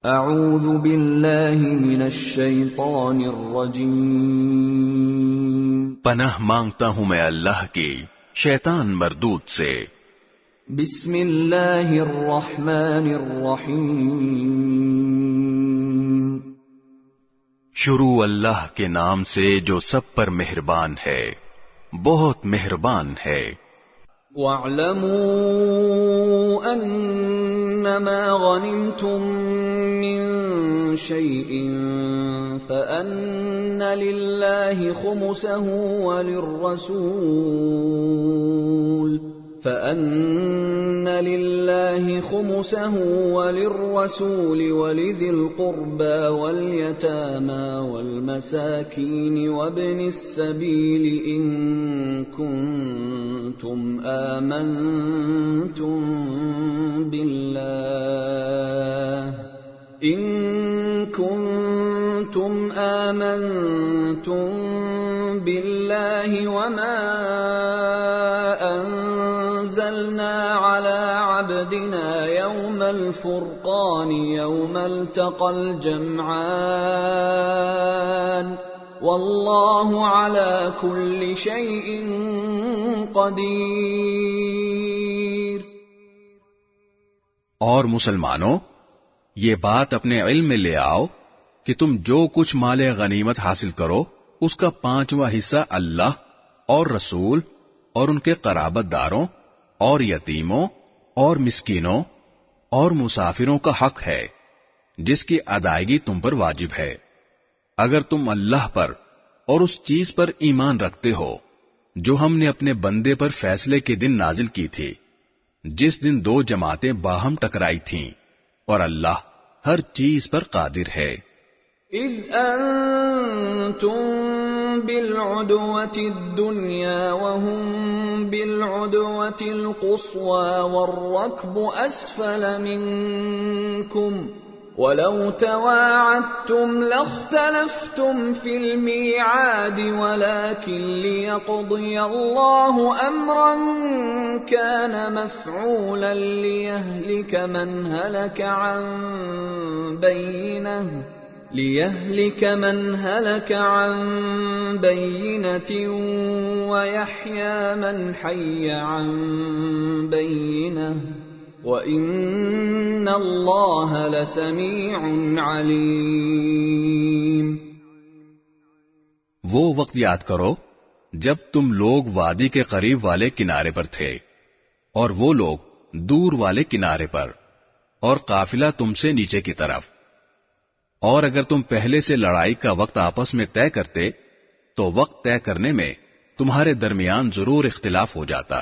اعوذ باللہ من الشیطان الرجیم پناہ مانگتا ہوں میں اللہ کی شیطان مردود سے۔ بسم اللہ الرحمن الرحیم شروع اللہ کے نام سے جو سب پر مہربان ہے، بہت مہربان ہے۔ وَاعْلَمُوا أَنَّمَا غَنِمْتُم مِّن شَيْءٍ فَأَنَّ لِلَّهِ خُمُسَهُ وَلِلرَّسُولِ وَلِذِي الْقُرْبَى وَالْيَتَامَى وَالْمَسَاكِينِ وَابْنِ السَّبِيلِ إِن كُنتُمْ آمنتم بالله وما أنزلنا على عبدنا يوم الفرقان يوم التقى الجمعان والله على كل شيء قدیر۔ اور مسلمانوں، یہ بات اپنے علم میں لے آؤ کہ تم جو کچھ مال غنیمت حاصل کرو اس کا 5واں حصہ اللہ اور رسول اور ان کے قرابت داروں اور یتیموں اور مسکینوں اور مسافروں کا حق ہے جس کی ادائیگی تم پر واجب ہے، اگر تم اللہ پر اور اس چیز پر ایمان رکھتے ہو جو ہم نے اپنے بندے پر فیصلے کے دن نازل کی تھی، جس دن 2 جماعتیں باہم ٹکرائی تھیں، اور اللہ ہر چیز پر قادر ہے۔ اذ انتم بالعدوة الدنيا وهم بالعدوة القصوى والركب اسفل منكم ولو تواعدتم لاختلفتم في الميعاد ولكن ليقضي الله امرا كان مفعولا ليهلك من هلك عن بينة ويحيى من حي عن بينة وَإِنَّ اللَّهَ لَسَمِيعٌ عَلِيمٌ۔ وہ وقت یاد کرو جب تم لوگ وادی کے قریب والے کنارے پر تھے اور وہ لوگ دور والے کنارے پر، اور قافلہ تم سے نیچے کی طرف، اور اگر تم پہلے سے لڑائی کا وقت آپس میں طے کرتے تو وقت طے کرنے میں تمہارے درمیان ضرور اختلاف ہو جاتا،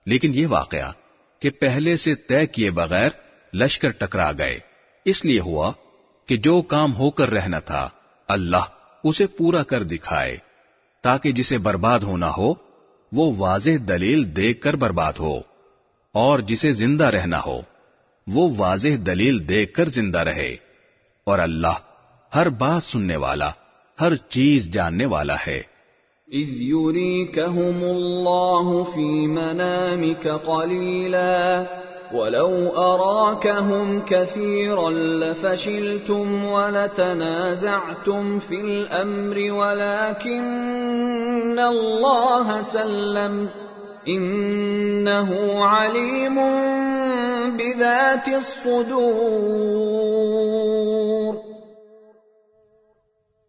لیکن یہ واقعہ کہ پہلے سے طے کیے بغیر لشکر ٹکرا گئے اس لیے ہوا کہ جو کام ہو کر رہنا تھا اللہ اسے پورا کر دکھائے، تاکہ جسے برباد ہونا ہو وہ واضح دلیل دیکھ کر برباد ہو، اور جسے زندہ رہنا ہو وہ واضح دلیل دیکھ کر زندہ رہے، اور اللہ ہر بات سننے والا، ہر چیز جاننے والا ہے۔ اذ يريكهم الله في منامك قليلا ولو أراكهم كثيرا لفشلتم ولتنازعتم في الأمر ولكن الله سلم إنه عليم بذات الصدور۔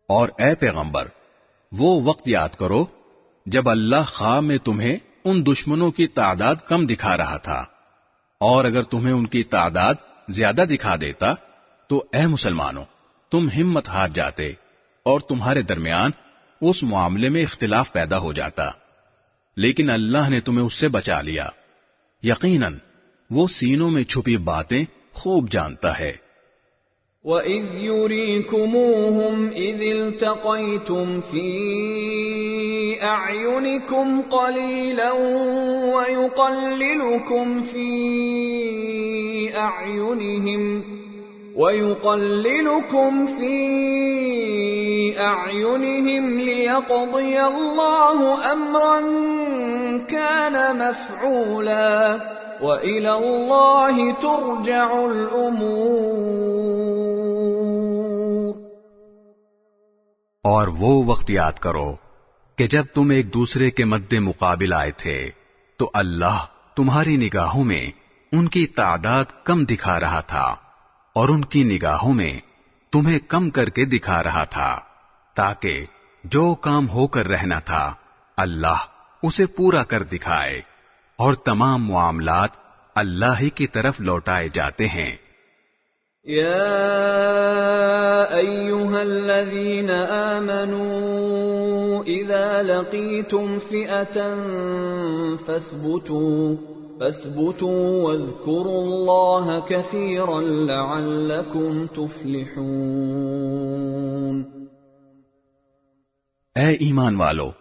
اور اے پیغمبر، وہ وقت یاد کرو جب اللہ خواہ میں تمہیں ان دشمنوں کی تعداد کم دکھا رہا تھا، اور اگر تمہیں ان کی تعداد زیادہ دکھا دیتا تو اے مسلمانوں تم ہمت ہار جاتے اور تمہارے درمیان اس معاملے میں اختلاف پیدا ہو جاتا، لیکن اللہ نے تمہیں اس سے بچا لیا، یقیناً وہ سینوں میں چھپی باتیں خوب جانتا ہے۔ وَإِذْ يُرِيكُمُوهُمْ إِذِ الْتَقَيْتُمْ فِي أَعْيُنِكُمْ قَلِيلًا وَيُقَلِّلُكُمْ فِي أَعْيُنِهِمْ لِيَقْضِيَ اللَّهُ أَمْرًا كَانَ مَفْعُولًا وَإِلَى اللَّهِ تُرْجَعُ الْأُمُورُ۔ اور وہ وقت یاد کرو کہ جب تم ایک دوسرے کے مد مقابل آئے تھے تو اللہ تمہاری نگاہوں میں ان کی تعداد کم دکھا رہا تھا اور ان کی نگاہوں میں تمہیں کم کر کے دکھا رہا تھا، تاکہ جو کام ہو کر رہنا تھا اللہ اسے پورا کر دکھائے، اور تمام معاملات اللہ ہی کی طرف لوٹائے جاتے ہیں۔ یا ایھا الذین آمنوا اذا لقیتم فئة فاثبتوا واذکروا اللہ کثیرا لعلکم تفلحون۔ اے ایمان والو،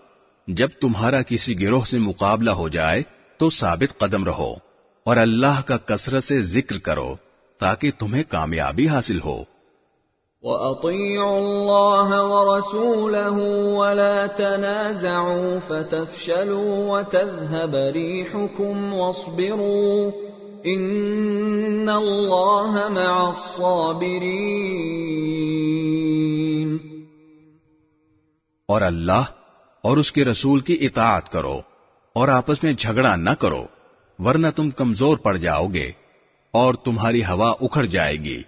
جب تمہارا کسی گروہ سے مقابلہ ہو جائے تو ثابت قدم رہو اور اللہ کا کثرت سے ذکر کرو تاکہ تمہیں کامیابی حاصل ہو۔ وَأَطِيعُوا اللَّهَ وَرَسُولَهُ وَلَا تَنَازَعُوا فَتَفْشَلُوا وَتَذْهَبَ رِيحُكُمْ وَاصْبِرُوا إِنَّ اللَّهَ مَعَ الصَّابِرِينَ۔ اور اللہ اور اس کے رسول کی اطاعت کرو اور آپس میں جھگڑا نہ کرو، ورنہ تم کمزور پڑ جاؤ گے اور تمہاری ہوا اکھڑ جائے گی،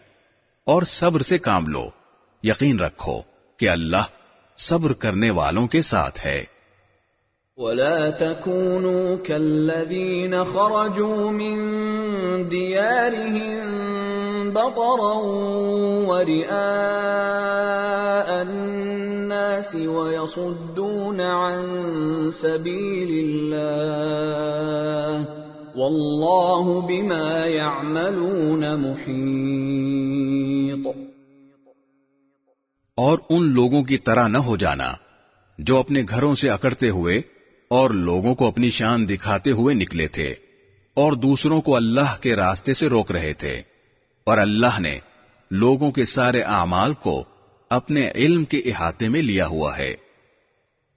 اور صبر سے کام لو، یقین رکھو کہ اللہ صبر کرنے والوں کے ساتھ ہے۔ وَلَا تَكُونُوا كَالَّذِينَ خَرَجُوا مِن دِيَارِهِم بَطَرًا وَرِئَاءَ النَّاسِ وَيَصُدُّونَ عَن سَبِيلِ اللَّهِ وَاللَّهُ بِمَا يَعْمَلُونَ مُحِيطٌ۔ اور ان لوگوں کی طرح نہ ہو جانا جو اپنے گھروں سے اکڑتے ہوئے اور لوگوں کو اپنی شان دکھاتے ہوئے نکلے تھے اور دوسروں کو اللہ کے راستے سے روک رہے تھے، اور اللہ نے لوگوں کے سارے اعمال کو اپنے علم کے احاطے میں لیا ہوا ہے۔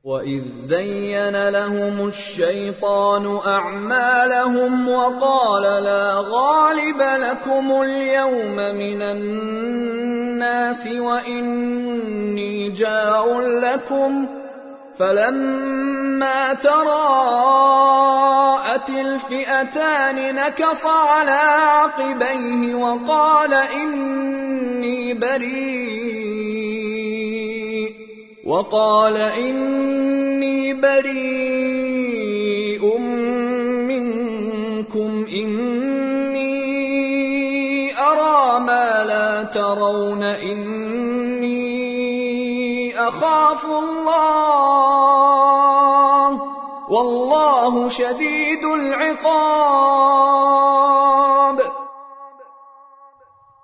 وَإِذْ زَيَّنَ لَهُمُ الشَّيْطَانُ أَعْمَالَهُمْ وَقَالَ لَا غَالِبَ لَكُمُ الْيَوْمَ مِنَ النَّاسِ وَإِنِّي جَارٌ لَكُمْ فَلَمَّا تَرَاءَتِ الْفِئَتَانِ نَكَصَ عَلَى عَقِبَيْهِ وَقَالَ إِنِّي بَرِيءٌ مِّنكُمْ إِنِّي أَرَى مَا لَا تَرَوْنَ إِنِّي أَخَافُ اللَّهَ وَاللَّهُ شَدِيدُ الْعِقَابِ۔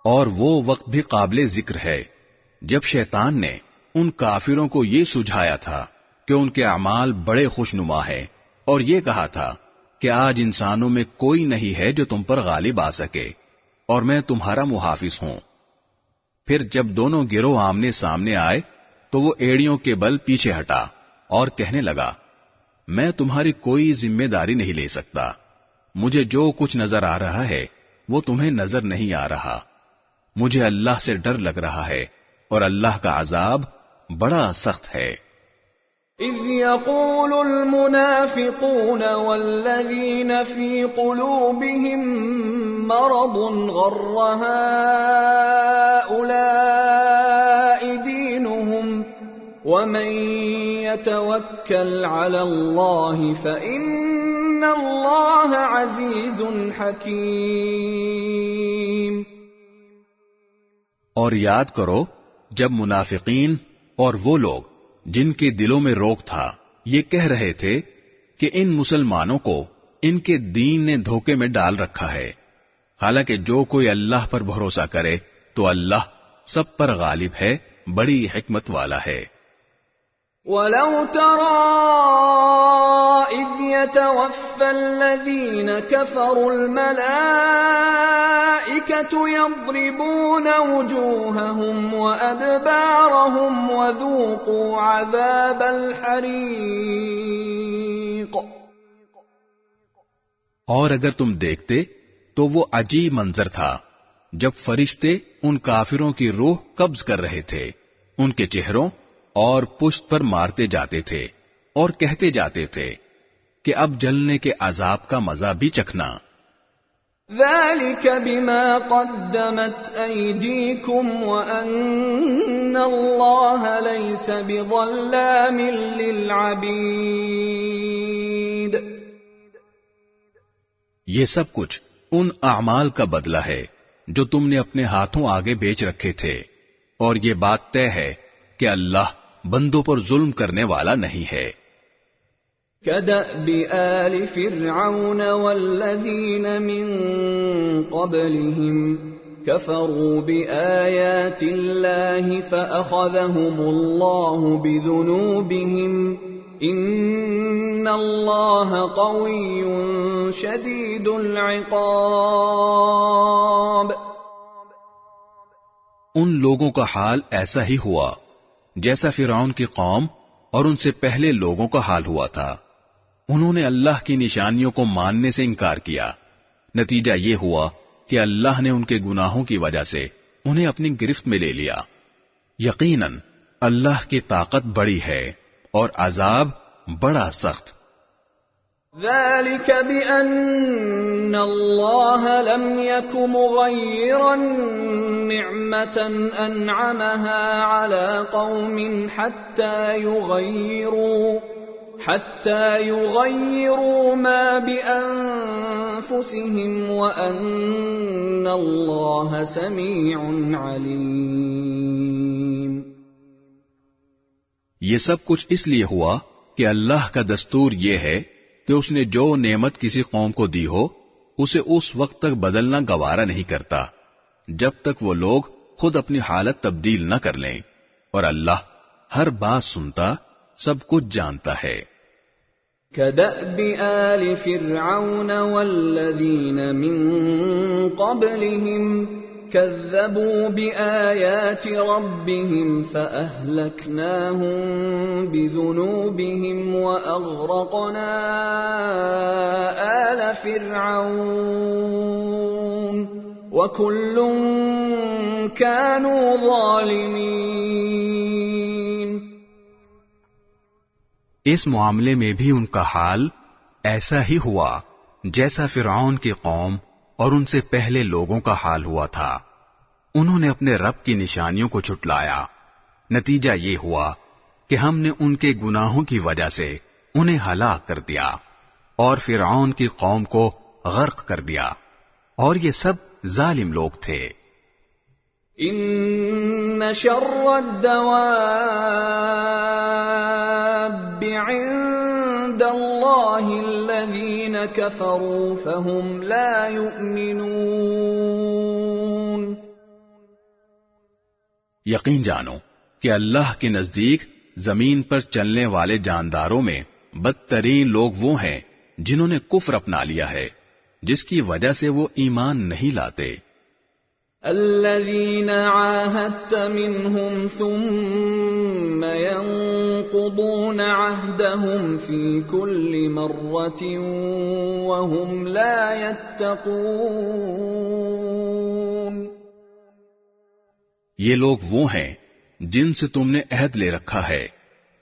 اور وہ وقت بھی قابل ذکر ہے جب شیطان نے ان کافروں کو یہ سجھایا تھا کہ ان کے اعمال بڑے خوشنما ہیں، اور یہ کہا تھا کہ آج انسانوں میں کوئی نہیں ہے جو تم پر غالب آ سکے، اور میں تمہارا محافظ ہوں۔ پھر جب دونوں گروہ آمنے سامنے آئے تو وہ ایڑیوں کے بل پیچھے ہٹا اور کہنے لگا، میں تمہاری کوئی ذمہ داری نہیں لے سکتا، مجھے جو کچھ نظر آ رہا ہے وہ تمہیں نظر نہیں آ رہا، مجھے اللہ سے ڈر لگ رہا ہے اور اللہ کا عذاب بڑا سخت ہے۔ اذ يقول المنافقون والذين في قلوبهم مرض غر هؤلاء دينهم ومن يتوكل على الله فإن الله عزيز حكيم۔ اور یاد کرو جب منافقین اور وہ لوگ جن کے دلوں میں روگ تھا یہ کہہ رہے تھے کہ ان مسلمانوں کو ان کے دین نے دھوکے میں ڈال رکھا ہے، حالانکہ جو کوئی اللہ پر بھروسہ کرے تو اللہ سب پر غالب ہے، بڑی حکمت والا ہے۔ وَلَوْ تَرَىٰ إِذْ يَتَوَفَّى الَّذِينَ كَفَرُوا الْمَلَائِكَةُ يَضْرِبُونَ وُجُوهَهُمْ وَأَدْبَارَهُمْ وَذُوقُوا عَذَابَ الْحَرِيقِ۔ اور اگر تم دیکھتے تو وہ عجیب منظر تھا جب فرشتے ان کافروں کی روح قبض کر رہے تھے، ان کے چہروں اور پشت پر مارتے جاتے تھے اور کہتے جاتے تھے کہ اب جلنے کے عذاب کا مزہ بھی چکھنا۔ ذلك بما قدمت أيديكم وأن الله ليس بظلام للعبيد۔ یہ سب کچھ ان اعمال کا بدلہ ہے جو تم نے اپنے ہاتھوں آگے بیچ رکھے تھے، اور یہ بات طے ہے کہ اللہ بندوں پر ظلم کرنے والا نہیں ہے۔ كدأب آل فرعون والذين من قبلهم كفروا بآيات الله فأخذهم الله بذنوبهم إن الله قوي شديد العقاب۔ ان لوگوں کا حال ایسا ہی ہوا جیسا فرعون کی قوم اور ان سے پہلے لوگوں کا حال ہوا تھا۔ انہوں نے اللہ کی نشانیوں کو ماننے سے انکار کیا، نتیجہ یہ ہوا کہ اللہ نے ان کے گناہوں کی وجہ سے انہیں اپنی گرفت میں لے لیا۔ یقیناً اللہ کی طاقت بڑی ہے اور عذاب بڑا سخت۔ ذلك بأن الله لم يك مغيرا نعمة أنعمها على قوم حتى يغيروا ما بأنفسهم وأن الله سميع عليم۔ یہ سب کچھ اس لیے ہوا کہ اللہ کا دستور یہ ہے کہ اس نے جو نعمت کسی قوم کو دی ہو اسے اس وقت تک بدلنا گوارا نہیں کرتا جب تک وہ لوگ خود اپنی حالت تبدیل نہ کر لیں، اور اللہ ہر بات سنتا، سب کچھ جانتا ہے۔ كدأب آل فرعون والذين من قبلهم كذبوا بآيات ربهم فأهلكناهم بذنوبهم وأغرقنا آل فرعون وكل كانوا ظالمين۔ اس معاملے میں بھی ان کا حال ایسا ہی ہوا جیسا فرعون کی قوم اور ان سے پہلے لوگوں کا حال ہوا تھا۔ انہوں نے اپنے رب کی نشانیوں کو جھٹلایا، نتیجہ یہ ہوا کہ ہم نے ان کے گناہوں کی وجہ سے انہیں ہلاک کر دیا اور فرعون کی قوم کو غرق کر دیا، اور یہ سب ظالم لوگ تھے۔ ان شر الدواب عند اللہ الذین کفروا فهم لا یؤمنون۔ یقین جانو کہ اللہ کے نزدیک زمین پر چلنے والے جانداروں میں بدترین لوگ وہ ہیں جنہوں نے کفر اپنا لیا ہے، جس کی وجہ سے وہ ایمان نہیں لاتے۔ الذين عاهدت منهم ثم ينقضون عهدهم في كل مرة وهم لا يتقون۔ یہ لوگ وہ ہیں جن سے تم نے عہد لے رکھا ہے،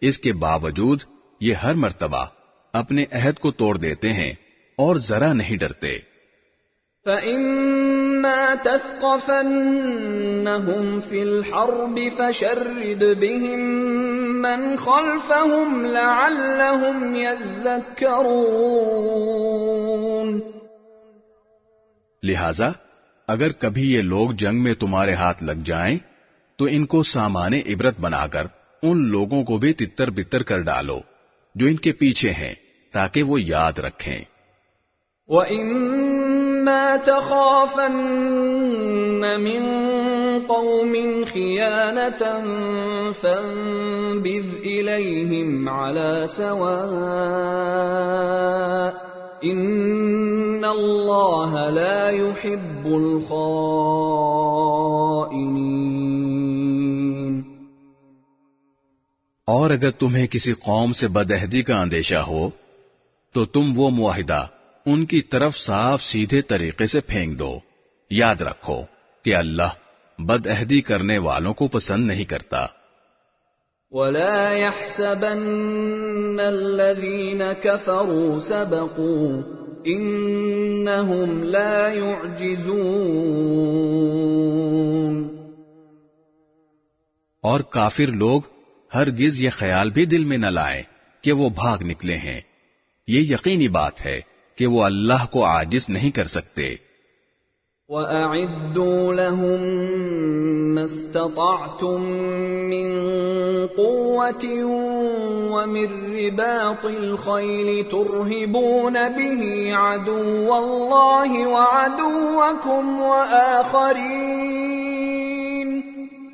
اس کے باوجود یہ ہر مرتبہ اپنے عہد کو توڑ دیتے ہیں اور ذرا نہیں ڈرتے۔ فَإِمَّا تَثْقَفَنَّهُمْ فِي الْحَرْبِ فَشَرِّدْ بِهِمْ مَنْ خَلْفَهُمْ لَعَلَّهُمْ يَذَّكَّرُونَ۔ لہذا اگر کبھی یہ لوگ جنگ میں تمہارے ہاتھ لگ جائیں تو ان کو سامان عبرت بنا کر ان لوگوں کو بھی تتر بتر کر ڈالو جو ان کے پیچھے ہیں، تاکہ وہ یاد رکھیں۔ وَإِمَّا تَخَافَنَّ مِن قَوْمٍ خِيَانَةً فَانبِذْ إِلَيْهِمْ عَلَى سَوَاءٍ إِنَّ اللَّهَ لَا يُحِبُّ الْخَائِنِينَ۔ اور اگر تمہیں کسی قوم سے بدعہدی کا اندیشہ ہو تو تم وہ معاہدہ ان کی طرف صاف سیدھے طریقے سے پھینک دو۔ یاد رکھو کہ اللہ بدعہدی کرنے والوں کو پسند نہیں کرتا۔ ولا يحسبن الذين كفروا سبقوا انهم لا يعجزون. اور کافر لوگ ہرگز یہ خیال بھی دل میں نہ لائیں کہ وہ بھاگ نکلے ہیں. یہ یقینی بات ہے کہ وہ اللہ کو عاجز نہیں کر سکتے. وَأَعِدُّوا لَهُم مَّا اسْتَطَعْتُم مِّن قُوَّةٍ وَمِن رِّبَاطِ الْخَيْلِ تُرْهِبُونَ بِهِ عَدُوَّ اللَّهِ وَعَدُوَّكُمْ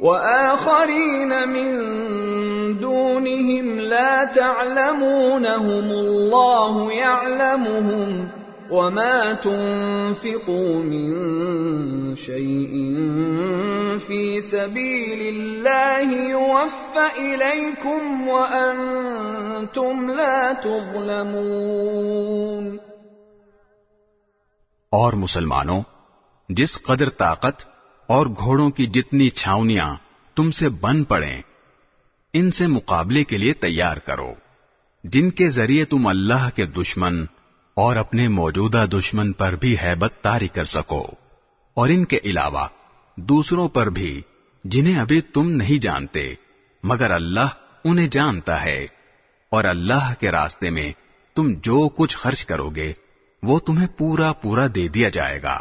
وَآخَرِينَ مِن دُونِهِمْ لَا تَعْلَمُونَهُمُ اللَّهُ يَعْلَمُهُمْ وَمَا تُنفِقُوا مِن شَيْءٍ فِي سَبِيلِ اللَّهِ يُوَفَّ إِلَيْكُمْ وَأَنتُمْ لَا تُظْلَمُونَ. اور مسلمانوں، جس قدر طاقت اور گھوڑوں کی جتنی چھاونیاں تم سے بن پڑیں، ان سے مقابلے کے لیے تیار کرو، جن کے ذریعے تم اللہ کے دشمن اور اپنے موجودہ دشمن پر بھی ہیبت طاری کر سکو، اور ان کے علاوہ دوسروں پر بھی جنہیں ابھی تم نہیں جانتے مگر اللہ انہیں جانتا ہے. اور اللہ کے راستے میں تم جو کچھ خرچ کرو گے وہ تمہیں پورا پورا دے دیا جائے گا،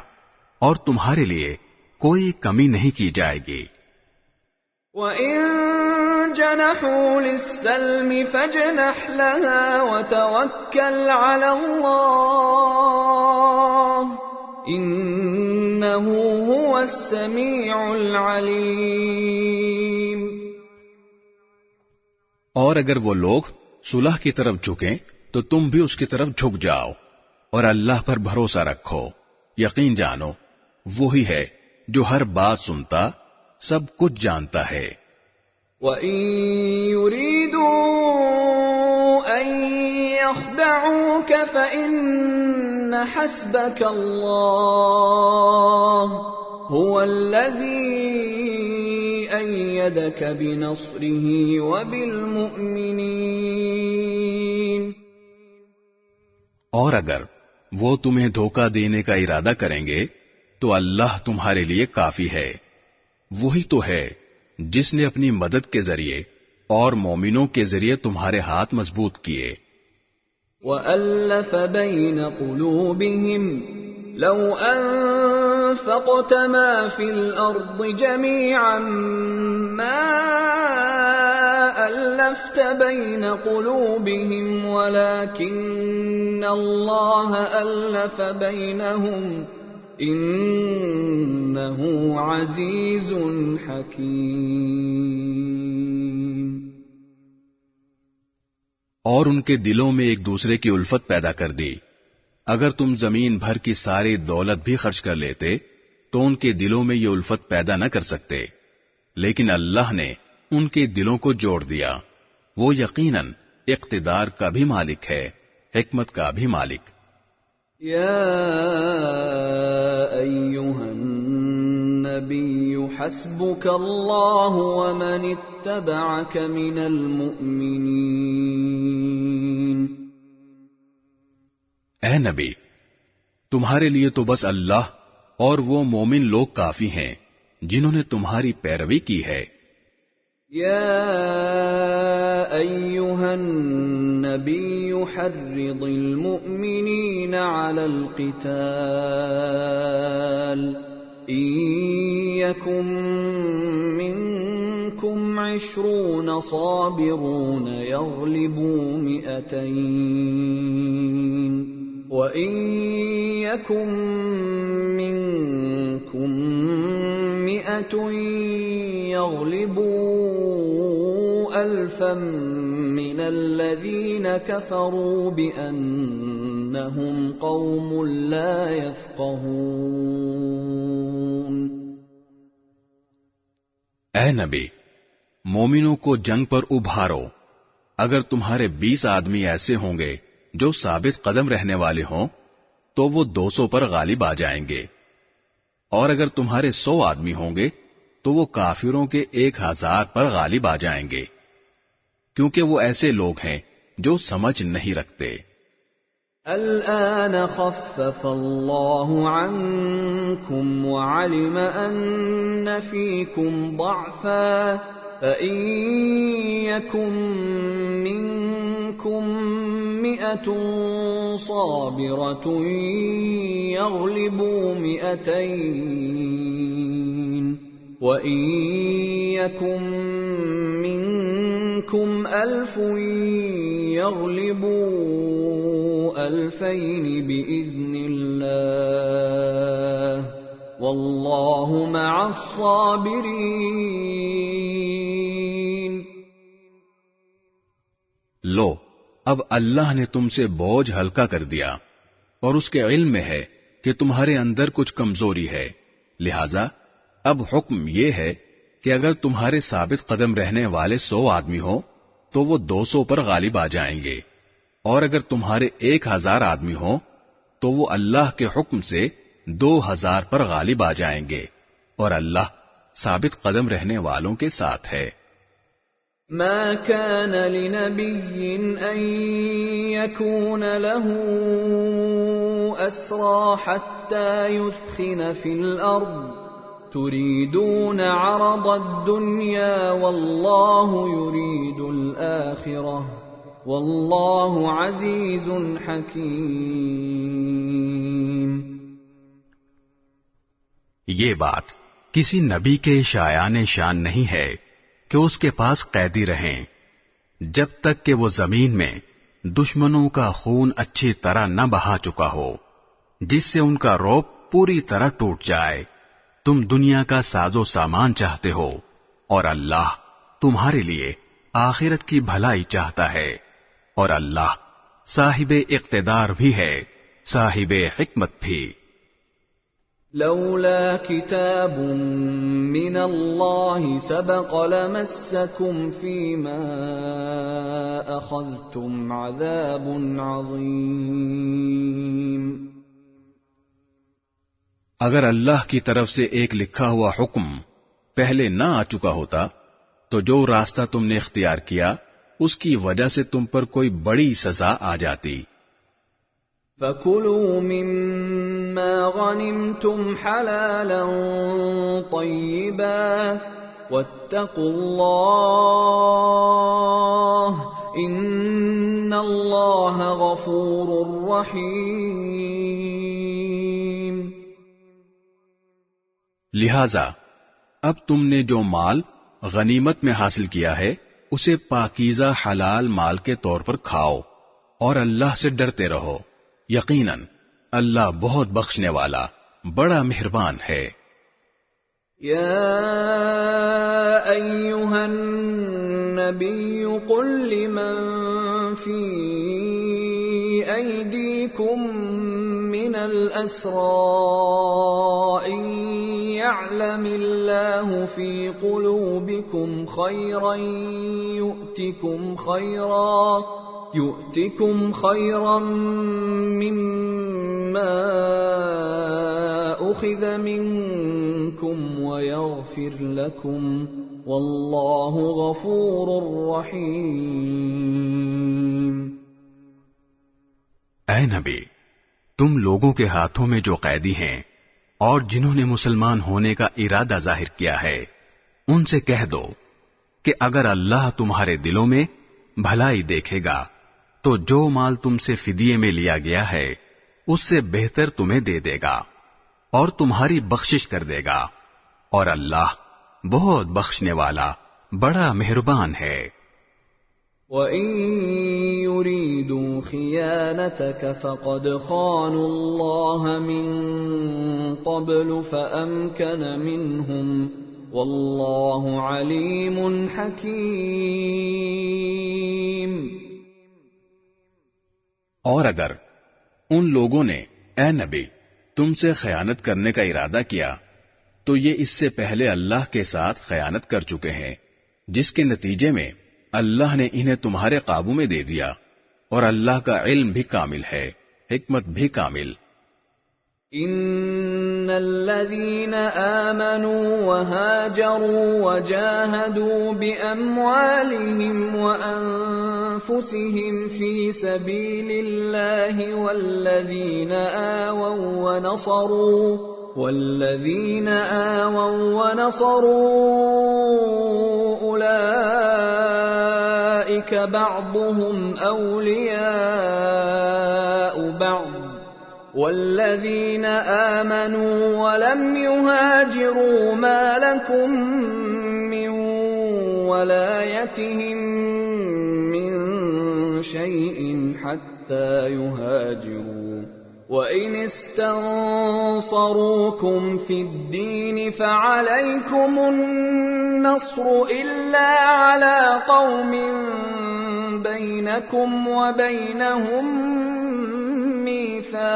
اور تمہارے لیے کوئی کمی نہیں کی جائے گی. وَإِن جَنَحُوا لِلسَّلْمِ فَاجْنَحْ لَهَا وَتَوَكَّلْ عَلَى اللَّهِ إِنَّهُ هُوَ السَّمِيعُ الْعَلِيمُ. اور اگر وہ لوگ صلح کی طرف جھکیں تو تم بھی اس کی طرف جھک جاؤ، اور اللہ پر بھروسہ رکھو. یقین جانو وہی ہے جو ہر بات سنتا، سب کچھ جانتا ہے. وَإِن يُرِيدُوا أَن يَخْدَعُوكَ فَإِنَّ حَسْبَكَ اللَّهُ هُوَ الَّذِي أَيَّدَكَ بِنَصْرِهِ وَبِالْمُؤْمِنِينَ. اور اگر وہ تمہیں دھوکہ دینے کا ارادہ کریں گے تو اللہ تمہارے لیے کافی ہے. وہی تو ہے جس نے اپنی مدد کے ذریعے اور مومنوں کے ذریعے تمہارے ہاتھ مضبوط کیے. وَأَلَّفَ بَيْنَ قُلُوبِهِمْ لَوْ أَنفَقْتَ مَا فِي الْأَرْضِ جَمِيعًا مَا أَلَّفْتَ بَيْنَ قُلُوبِهِمْ وَلَكِنَّ اللَّهَ أَلَّفَ بَيْنَهُمْ انہ عزیز حکیم. اور ان کے دلوں میں ایک دوسرے کی الفت پیدا کر دی. اگر تم زمین بھر کی ساری دولت بھی خرچ کر لیتے تو ان کے دلوں میں یہ الفت پیدا نہ کر سکتے، لیکن اللہ نے ان کے دلوں کو جوڑ دیا. وہ یقیناً اقتدار کا بھی مالک ہے، حکمت کا بھی مالک. یا ایھا النبی حسبک اللہ ومن اتبعک من المؤمنین. اے نبی، تمہارے لیے تو بس اللہ اور وہ مومن لوگ کافی ہیں جنہوں نے تمہاری پیروی کی ہے. یا ایھا النبی حرض المؤمنین علی القتال ان یکن منکم 20 صابرون یغلبوا 200 وَإِن يَكُن مِّنكُم 100 يَغْلِبُوا 1000 مِّنَ الَّذِينَ كَفَرُوا بِأَنَّهُمْ قَوْمٌ لَّا يَفْقَهُونَ. اے نبی، مومنوں کو جنگ پر ابھارو. اگر تمہارے 20 آدمی ایسے ہوں گے جو ثابت قدم رہنے والے ہوں تو وہ 200 پر غالب آ جائیں گے، اور اگر تمہارے 100 آدمی ہوں گے تو وہ کافروں کے 1000 پر غالب آ جائیں گے. کیونکہ وہ ایسے لوگ ہیں جو سمجھ نہیں رکھتے۔ الآن خفف الله عنكم وعلم أن فيكم ضعفا فإن يكن منكم 100 صابرة يغلبوا 200 وَإِن يَكُن مِّنكُمْ 1000 يَغْلِبُوا 2000 بِإِذْنِ اللَّهِ وَاللَّهُ مَعَ الصَّابِرِينَ۔ لو، اب اللہ نے تم سے بوجھ ہلکا کر دیا اور اس کے علم میں ہے کہ تمہارے اندر کچھ کمزوری ہے، لہذا اب حکم یہ ہے کہ اگر تمہارے ثابت قدم رہنے والے 100 آدمی ہو تو وہ 200 پر غالب آ جائیں گے، اور اگر تمہارے 1000 آدمی ہو تو وہ اللہ کے حکم سے 2000 پر غالب آ جائیں گے، اور اللہ ثابت قدم رہنے والوں کے ساتھ ہے۔ ما كان لنبي أن يكون له أسرى حتى يثخن في الأرض تريدون عرض الدنيا والله يريد الآخرة والله عزيز حكيم۔ یہ بات کسی نبی کے شایان شان نہیں ہے کہ اس کے پاس قیدی رہیں جب تک کہ وہ زمین میں دشمنوں کا خون اچھی طرح نہ بہا چکا ہو، جس سے ان کا رعب پوری طرح ٹوٹ جائے۔ تم دنیا کا ساز و سامان چاہتے ہو اور اللہ تمہارے لیے آخرت کی بھلائی چاہتا ہے، اور اللہ صاحب اقتدار بھی ہے، صاحب حکمت بھی۔ لولا كتاب من الله سبق لمسكم فيما أخذتم عذاب عظيم۔ اگر اللہ کی طرف سے ایک لکھا ہوا حکم پہلے نہ آ چکا ہوتا تو جو راستہ تم نے اختیار کیا اس کی وجہ سے تم پر کوئی بڑی سزا آ جاتی۔ فَكُلُوا مِمَّا غَنِمْتُمْ حَلَالًا طَيِّبًا وَاتَّقُوا اللَّهَ إِنَّ اللَّهَ غَفُورٌ رَّحِيمٌ۔ لہذا اب تم نے جو مال غنیمت میں حاصل کیا ہے اسے پاکیزہ حلال مال کے طور پر کھاؤ اور اللہ سے ڈرتے رہو، یقیناً اللہ بہت بخشنے والا بڑا مہربان ہے۔ یا ایھا النبی قل لمن فی ایدیکم من الاسراء ان يعلم الله في قلوبكم خيرا يؤتكم خيرا مما أخذ منكم ويغفر لكم والله غفور رحيم۔ اے نبی، تم لوگوں کے ہاتھوں میں جو قیدی ہیں اور جنہوں نے مسلمان ہونے کا ارادہ ظاہر کیا ہے ان سے کہہ دو کہ اگر اللہ تمہارے دلوں میں بھلائی دیکھے گا تو جو مال تم سے فدیے میں لیا گیا ہے اس سے بہتر تمہیں دے دے گا اور تمہاری بخشش کر دے گا، اور اللہ بہت بخشنے والا بڑا مہربان ہے۔ وَإِن يُرِيدُوا خِيَانَتَكَ فَقَدْ خَانُوا اللَّهَ مِن قَبْلُ فَأَمْكَنَ مِنْهُمْ وَاللَّهُ عَلِيمٌ حَكِيمٌ۔ اور اگر ان لوگوں نے اے نبی تم سے خیانت کرنے کا ارادہ کیا تو یہ اس سے پہلے اللہ کے ساتھ خیانت کر چکے ہیں، جس کے نتیجے میں اللہ نے انہیں تمہارے قابو میں دے دیا، اور اللہ کا علم بھی کامل ہے، حکمت بھی کامل۔ إن الذين آمنوا وهاجروا وجاهدوا بأموالهم وأنفسهم في سبيل الله والذين آووا ونصروا أولئك بعضهم أولياء بعض والذين آمنوا ولم يهاجروا ما لكم من ولايتهم من شيء حتى يهاجروا وإن استنصروكم في الدين فعليكم النصر إلا على قوم بينكم وبينهم ميثاق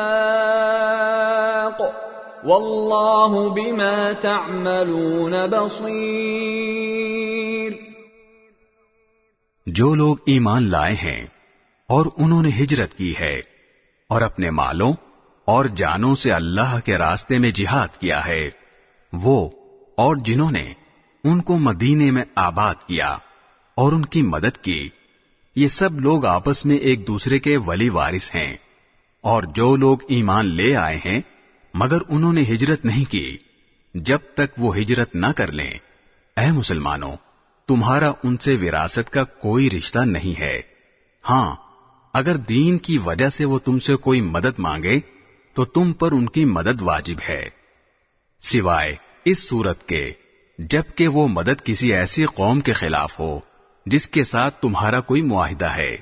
واللہ بما تعملون بصیر۔ جو لوگ ایمان لائے ہیں اور انہوں نے ہجرت کی ہے اور اپنے مالوں اور جانوں سے اللہ کے راستے میں جہاد کیا ہے، وہ اور جنہوں نے ان کو مدینے میں آباد کیا اور ان کی مدد کی، یہ سب لوگ آپس میں ایک دوسرے کے ولی وارث ہیں۔ اور جو لوگ ایمان لے آئے ہیں مگر انہوں نے ہجرت نہیں کی، جب تک وہ ہجرت نہ کر لیں، اے مسلمانوں، تمہارا ان سے وراثت کا کوئی رشتہ نہیں ہے۔ ہاں، اگر دین کی وجہ سے وہ تم سے کوئی مدد مانگے تو تم پر ان کی مدد واجب ہے، سوائے اس صورت کے جبکہ وہ مدد کسی ایسی قوم کے خلاف ہو جس کے ساتھ تمہارا کوئی معاہدہ ہے،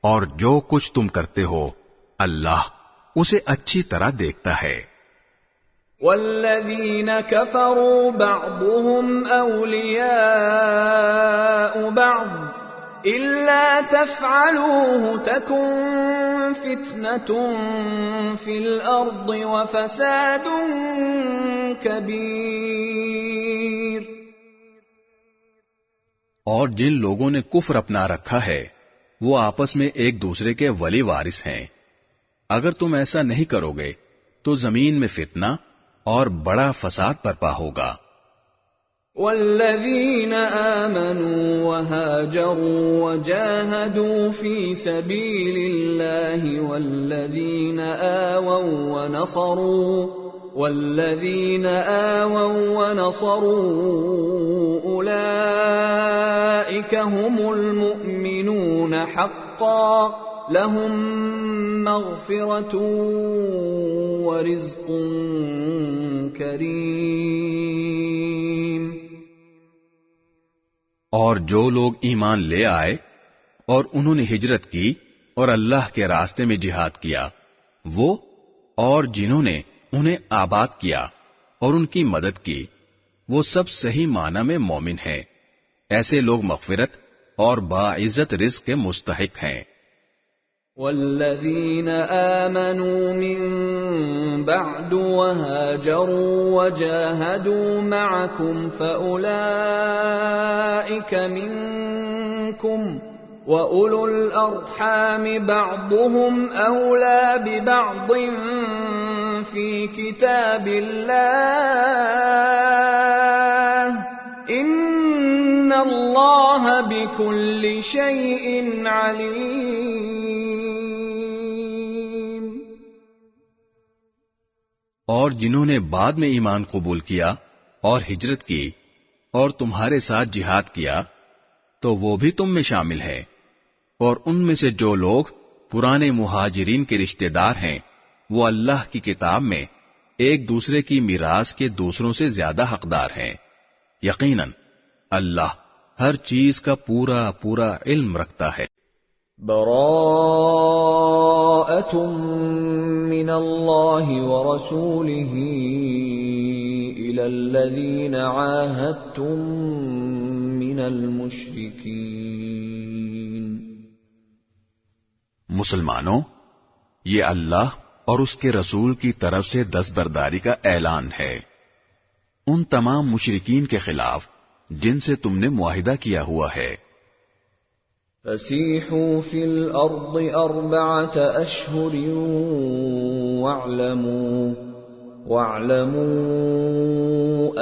اور جو کچھ تم کرتے ہو اللہ اسے اچھی طرح دیکھتا ہے۔ والذین کفروا بعضهم اولیاء بعض الا تفعلوه تکن فتنة فی الارض وفساد کبیر۔ اور جن لوگوں نے کفر اپنا رکھا ہے وہ آپس میں ایک دوسرے کے ولی وارث ہیں، اگر تم ایسا نہیں کرو گے تو زمین میں فتنہ اور بڑا فساد برپا ہوگا۔ والذین آمنوا وهاجروا وجاهدوا في سبيل الله والذین آووا ونصروا أولئك هم المؤمنون حقا لهم مغفرة ورزق کریم۔ اور جو لوگ ایمان لے آئے اور انہوں نے ہجرت کی اور اللہ کے راستے میں جہاد کیا، وہ اور جنہوں نے انہیں آباد کیا اور ان کی مدد کی، وہ سب صحیح معنی میں مومن ہیں۔ ایسے لوگ مغفرت اور باعزت رزق کے مستحق ہیں۔ والذین آمنوا من بعد وهاجروا وجاهدوا معكم فأولئك منكم وأولو الأرحام بعضهم أولى ببعض في كتاب الله إن الله بكل شيء عليم۔ اور جنہوں نے بعد میں ایمان قبول کیا اور ہجرت کی اور تمہارے ساتھ جہاد کیا تو وہ بھی تم میں شامل ہے، اور ان میں سے جو لوگ پرانے مہاجرین کے رشتہ دار ہیں وہ اللہ کی کتاب میں ایک دوسرے کی میراث کے دوسروں سے زیادہ حقدار ہیں۔ یقیناً اللہ ہر چیز کا پورا پورا علم رکھتا ہے۔ براءۃ من اللہ ورسولہ الی الذین عاہدتم من المشرکین۔ مسلمانوں، یہ اللہ اور اس کے رسول کی طرف سے دستبرداری کا اعلان ہے ان تمام مشرکین کے خلاف جن سے تم نے معاہدہ کیا ہوا ہے۔ فسيحوا في الأرض 4 أشهر واعلموا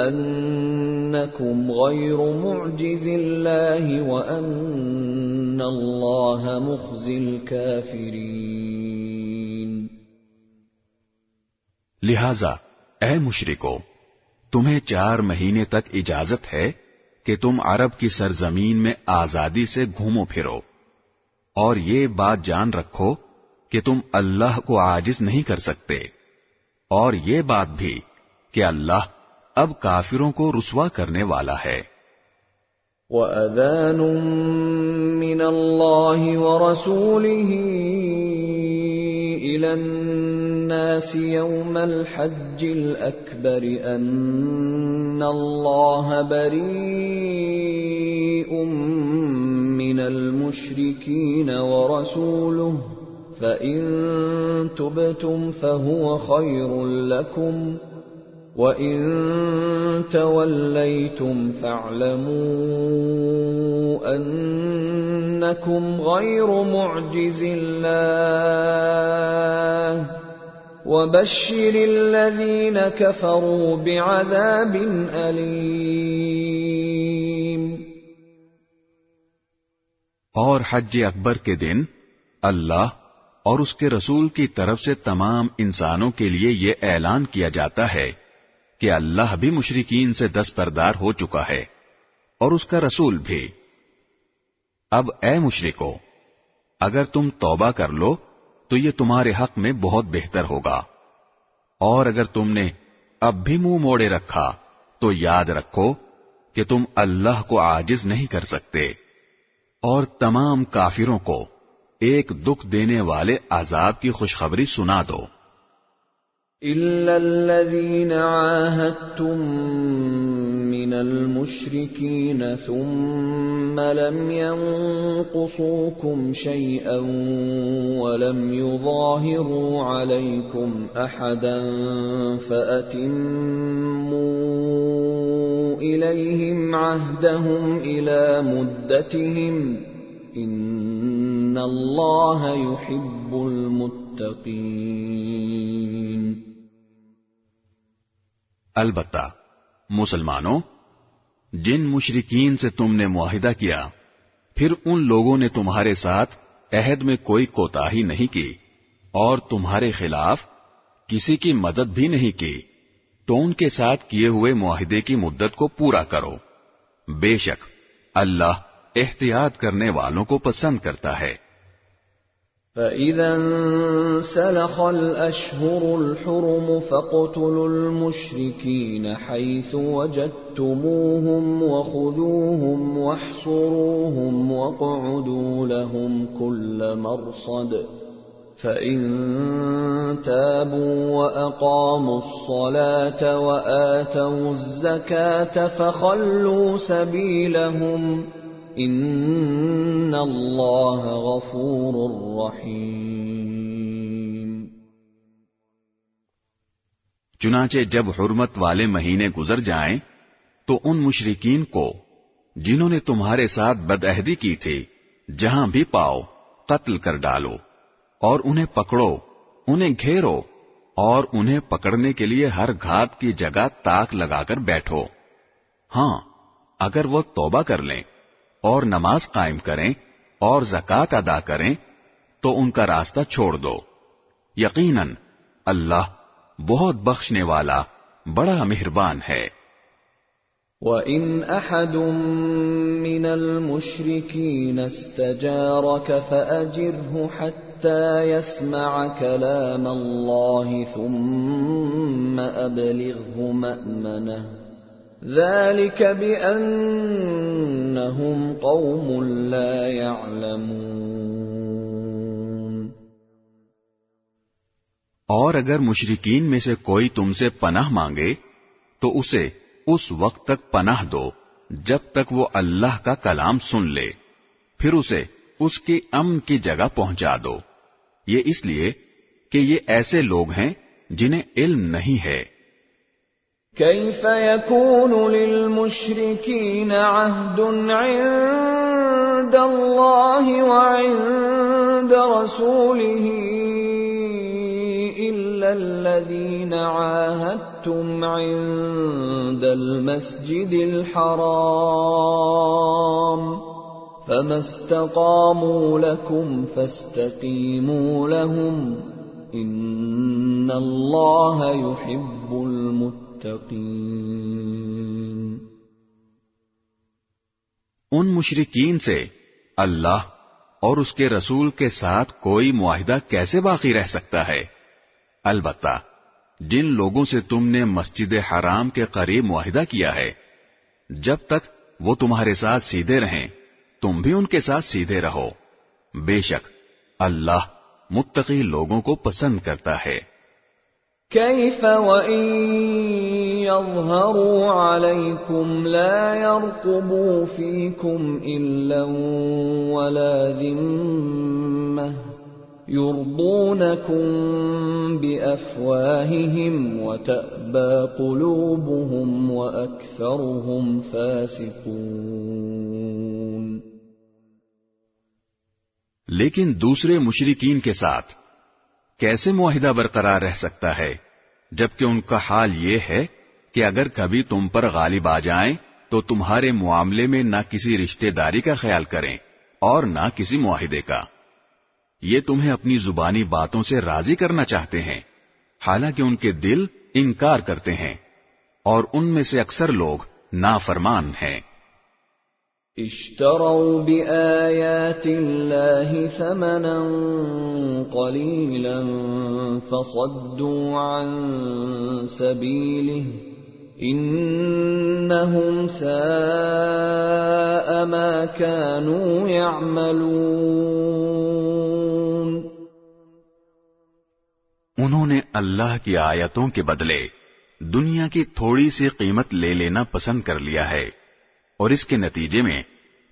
أنكم غير معجز الله وأن الله مخزي الكافرين۔ لہذا اے مشرکو، تمہیں 4 مہینے تک اجازت ہے کہ تم عرب کی سرزمین میں آزادی سے گھومو پھرو، اور یہ بات جان رکھو کہ تم اللہ کو عاجز نہیں کر سکتے، اور یہ بات بھی کہ اللہ اب کافروں کو رسوا کرنے والا ہے۔ وَأَذَانٌ مِّنَ اللَّهِ وَرَسُولِهِ إِلَى النَّاسِ يَوْمَ الْحَجِّ الْأَكْبَرِ أَنَّ اللَّهَ بَرِيءٌ مِّنَ الْمُشْرِكِينَ وَرَسُولُهُ فَإِن تُبْتُمْ فَهُوَ خَيْرٌ لَّكُمْ وَإِن تَوَلَّيْتُمْ فَاعْلَمُوا أَنَّكُمْ غَيْرُ مُعْجِزِ اللَّهِ وَبَشِّرِ الَّذِينَ كَفَرُوا بِعَذَابٍ أَلِيمٍ۔ اور حج اکبر کے دن اللہ اور اس کے رسول کی طرف سے تمام انسانوں کے لیے یہ اعلان کیا جاتا ہے کہ اللہ بھی مشرکین سے دستبردار ہو چکا ہے اور اس کا رسول بھی۔ اب اے مشرکو، اگر تم توبہ کر لو تو یہ تمہارے حق میں بہت بہتر ہوگا، اور اگر تم نے اب بھی منہ موڑے رکھا تو یاد رکھو کہ تم اللہ کو عاجز نہیں کر سکتے، اور تمام کافروں کو ایک دکھ دینے والے عذاب کی خوشخبری سنا دو۔ إِلَّا الَّذِينَ عَاهَدتُّم مِّنَ الْمُشْرِكِينَ ثُمَّ لَمْ يَنقُصُوكُمْ شَيْئًا وَلَمْ يُظَاهِرُوا عَلَيْكُمْ أَحَدًا فَأَتِمُّوا إِلَيْهِمْ عَهْدَهُمْ إِلَى مُدَّتِهِمْ إِنَّ اللَّهَ يُحِبُّ الْمُتَّقِينَ۔ البتہ مسلمانوں، جن مشرکین سے تم نے معاہدہ کیا پھر ان لوگوں نے تمہارے ساتھ عہد میں کوئی کوتاہی نہیں کی اور تمہارے خلاف کسی کی مدد بھی نہیں کی، تو ان کے ساتھ کیے ہوئے معاہدے کی مدت کو پورا کرو، بے شک اللہ احتیاط کرنے والوں کو پسند کرتا ہے۔ فَإِذَا انسَلَخَ الْأَشْهُرُ الْحُرُمُ فَاقْتُلُوا الْمُشْرِكِينَ حَيْثُ وَجَدتُّمُوهُمْ وَخُذُوهُمْ وَاحْصُرُوهُمْ وَاقْعُدُوا لَهُمْ كُلَّ مَرْصَدٍ فَإِن تَابُوا وَأَقَامُوا الصَّلَاةَ وَآتَوُا الزَّكَاةَ فَخَلُّوا سَبِيلَهُمْ ان اللہ غفور رحیم۔ چنانچہ جب حرمت والے مہینے گزر جائیں تو ان مشرکین کو جنہوں نے تمہارے ساتھ بدعہدی کی تھی جہاں بھی پاؤ قتل کر ڈالو، اور انہیں پکڑو، انہیں گھیرو، اور انہیں پکڑنے کے لیے ہر گھات کی جگہ تاک لگا کر بیٹھو۔ ہاں، اگر وہ توبہ کر لیں اور نماز قائم کریں اور زکوٰۃ ادا کریں تو ان کا راستہ چھوڑ دو، یقیناً اللہ بہت بخشنے والا بڑا مہربان ہے۔ وَإِنْ أَحَدٌ مِّنَ الْمُشْرِكِينَ اسْتَجَارَكَ فَأَجِرْهُ حَتَّى يَسْمَعَ كَلَامَ اللَّهِ ثُمَّ أَبْلِغْهُ مَأْمَنَهُ ذَلِكَ بِأَنَّهُمْ قَوْمٌ لَا يَعْلَمُونَ۔ اور اگر مشرکین میں سے کوئی تم سے پناہ مانگے تو اسے اس وقت تک پناہ دو جب تک وہ اللہ کا کلام سن لے، پھر اسے اس کی امن کی جگہ پہنچا دو، یہ اس لیے کہ یہ ایسے لوگ ہیں جنہیں علم نہیں ہے۔ كيف يكون للمشركين عهد عند عند الله وعند رسوله إلا الذين عاهدتم عند المسجد الحرام فما استقاموا لكم فاستقيموا لهم إن الله يحب المتقين۔ ان مشرکین سے اللہ اور اس کے رسول کے ساتھ کوئی معاہدہ کیسے باقی رہ سکتا ہے؟ البتہ جن لوگوں سے تم نے مسجد حرام کے قریب معاہدہ کیا ہے، جب تک وہ تمہارے ساتھ سیدھے رہیں تم بھی ان کے ساتھ سیدھے رہو، بے شک اللہ متقی لوگوں کو پسند کرتا ہے۔ كيف وإن يظهروا عليكم لا يرقبوا فيكم إلا ولا ذمة يرضونكم بأفواههم وتأبى قلوبهم وأكثرهم فاسقون۔ لیکن دوسرے مشرکین کے ساتھ کیسے معاہدہ برقرار رہ سکتا ہے جبکہ ان کا حال یہ ہے کہ اگر کبھی تم پر غالب آ جائیں تو تمہارے معاملے میں نہ کسی رشتہ داری کا خیال کریں اور نہ کسی معاہدے کا۔ یہ تمہیں اپنی زبانی باتوں سے راضی کرنا چاہتے ہیں، حالانکہ ان کے دل انکار کرتے ہیں اور ان میں سے اکثر لوگ نافرمان ہیں۔ اشتروا بآيات الله ثمنا قليلا فصدوا عن سبيله إنهم ساء ما كانوا يعملون۔ انہوں نے اللہ کی آیتوں کے بدلے دنیا کی تھوڑی سی قیمت لے لینا پسند کر لیا ہے، اور اس کے نتیجے میں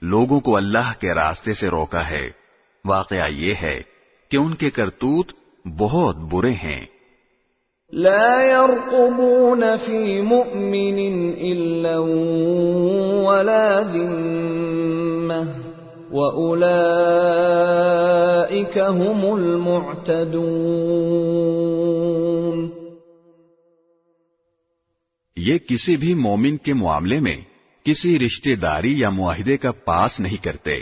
لوگوں کو اللہ کے راستے سے روکا ہے۔ واقعہ یہ ہے کہ ان کے کرتوت بہت برے ہیں۔ لا يرقبون في مؤمن إلا ولا ذمة وأولئك هم المعتدون۔ یہ کسی بھی مومن کے معاملے میں کسی رشتہ داری یا معاہدے کا پاس نہیں کرتے،